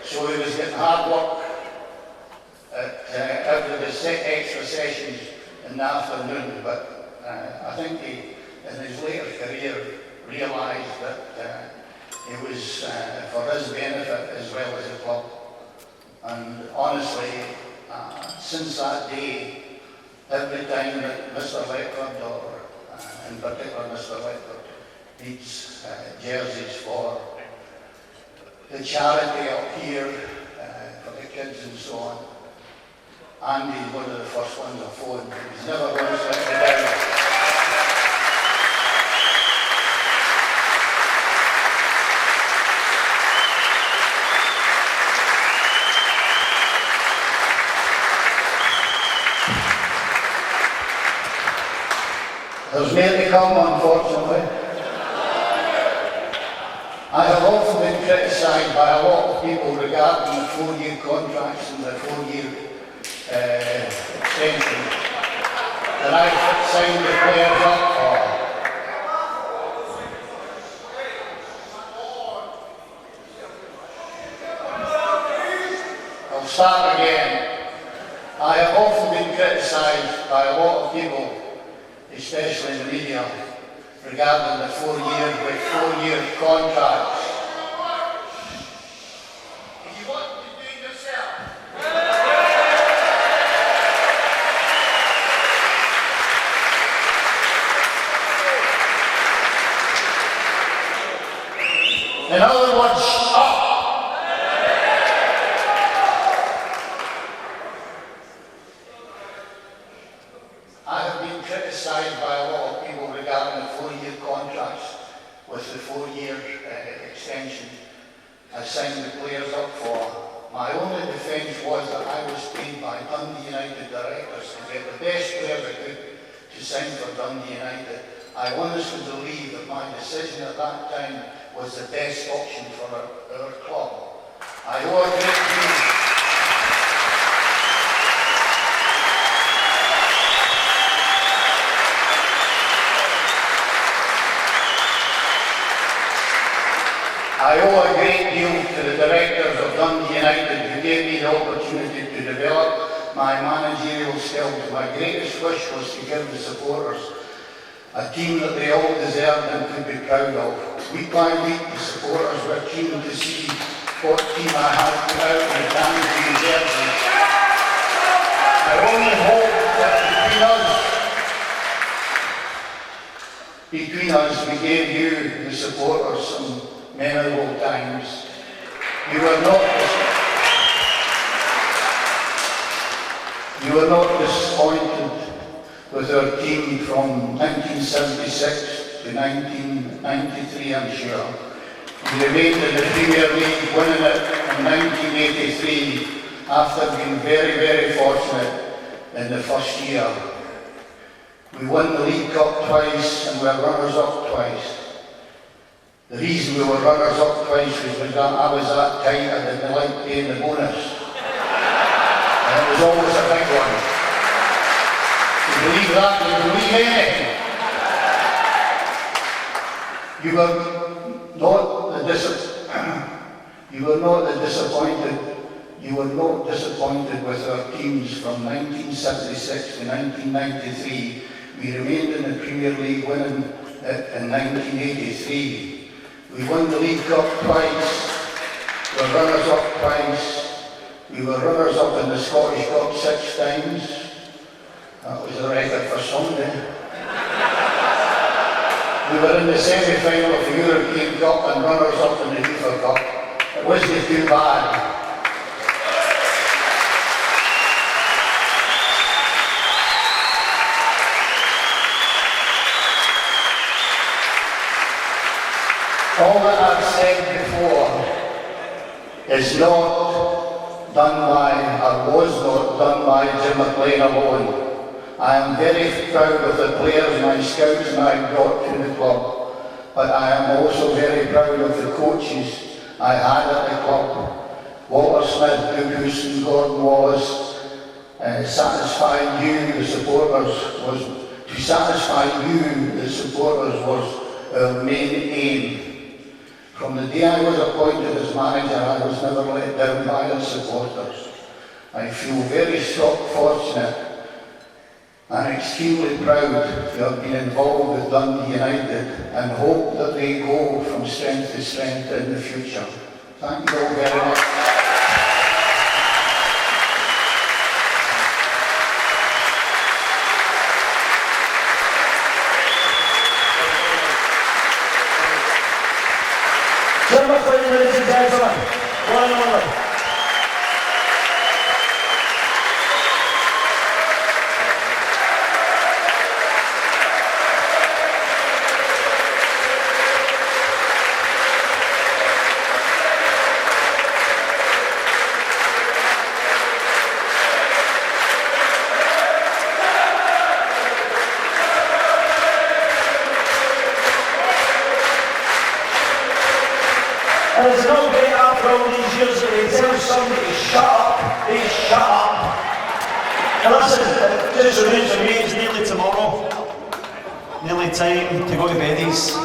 so he was getting hard work at every extra sessions in the afternoon, but I think he, in his later career, realised that it was for his benefit as well as the club. And honestly, since that day, every time that Mr. Leckford, or in particular Mr. Leckford, needs jerseys for the charity up here, for the kids and so on, Andy's one of the first ones I phoned. He's never once let me down. There's more to come, unfortunately. I have often been criticised by a lot of people regarding the 4-year contracts and the 4-year extension that I've signed the players up for. I'll start again. I have often been criticised by a lot of people, especially in the media, regarding the 4-year contracts. You want to do it yourself? In other words, up. I have been criticised by a lot of people regarding the 4-year contracts with the 4-year extension I signed the players up for. My only defence was that I was paid by Dundee United directors to get the best players I could to sign for Dundee United. I honestly believe that my decision at that time was the best option for our club. I owe a great deal. I owe a great deal to the directors of Dundee United who gave me the opportunity to develop my managerial skills. My greatest wish was to give the supporters a team that they all deserved and could be proud of. Week by week, the supporters were keen to see what team I had put out in the Dundee jerseys. I only hope that between us, we gave you, the supporters, some memorable times. You were not disappointed with our team from 1976 to 1993, I'm sure. We remained in the Premier League, winning it in 1983 after being very, very fortunate in the first year. We won the League Cup twice and we were runners-up twice. The reason we were runners-up twice was because I was that tight I didn't like paying the bonus. And it was always a big one. You believe that? You believe anything? You were not disappointed with our teams from 1976 to 1993. We remained in the Premier League, winning it in 1983. We won the League Cup twice, we were runners-up twice, we were runners-up in the Scottish Cup 6 times. That was a record for somebody. We were in the semi-final of the European Cup and runners-up in the UEFA Cup. It wasn't too bad. All that I've said before is not done by, or was not done by Jim McLean alone. I am very proud of the players my scouts and I brought to the club, but I am also very proud of the coaches I had at the club. Walter Smith, Doug Houston, Gordon Wallace, satisfying you, the supporters, was our main aim. From the day I was appointed as manager, I was never let down by the supporters. I feel very fortunate and extremely proud to have been involved with Dundee United and hope that they go from strength to strength in the future. Thank you all very much. Ladies and gentlemen, one and only. And it's no great after all these years that they tell somebody to shut up, they shut up. And listen, it just remains for me, it's nearly tomorrow. Nearly time to go to beddies.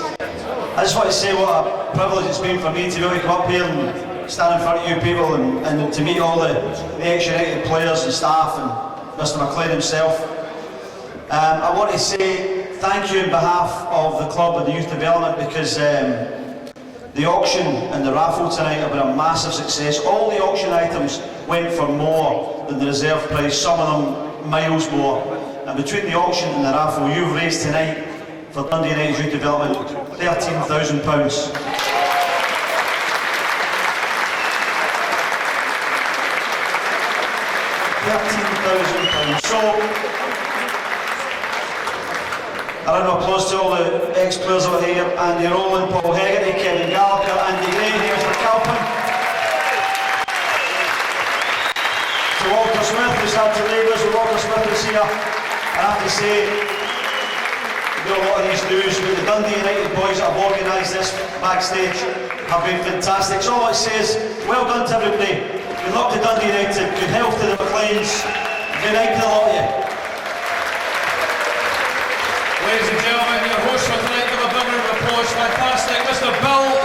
I just want to say what a privilege it's been for me to really come up here and stand in front of you people and to meet all the ex-United players and staff and Mr McLean himself. I want to say thank you on behalf of the club and the youth development because the auction and the raffle tonight have been a massive success. All the auction items went for more than the reserve price, some of them miles more. And between the auction and the raffle, you've raised tonight for Dundee United's youth development £13,000. £13,000. So, a round of applause to all the ex-players over here, Andy Rowland, Paul Hegarty, Kevin Gallagher, Andy Gray, Mr Calpin. To Walter Smith, who's had to leave us, Walter Smith is here. I have to say, do a lot of these do's, but the Dundee United boys that have organised this backstage have been fantastic. So all I say is, well done to everybody. Good luck to Dundee United, good health to the McLeans, good night to the lot of you. Ladies and gentlemen, your host for tonight, give a big round of applause. Fantastic, Mr. Bill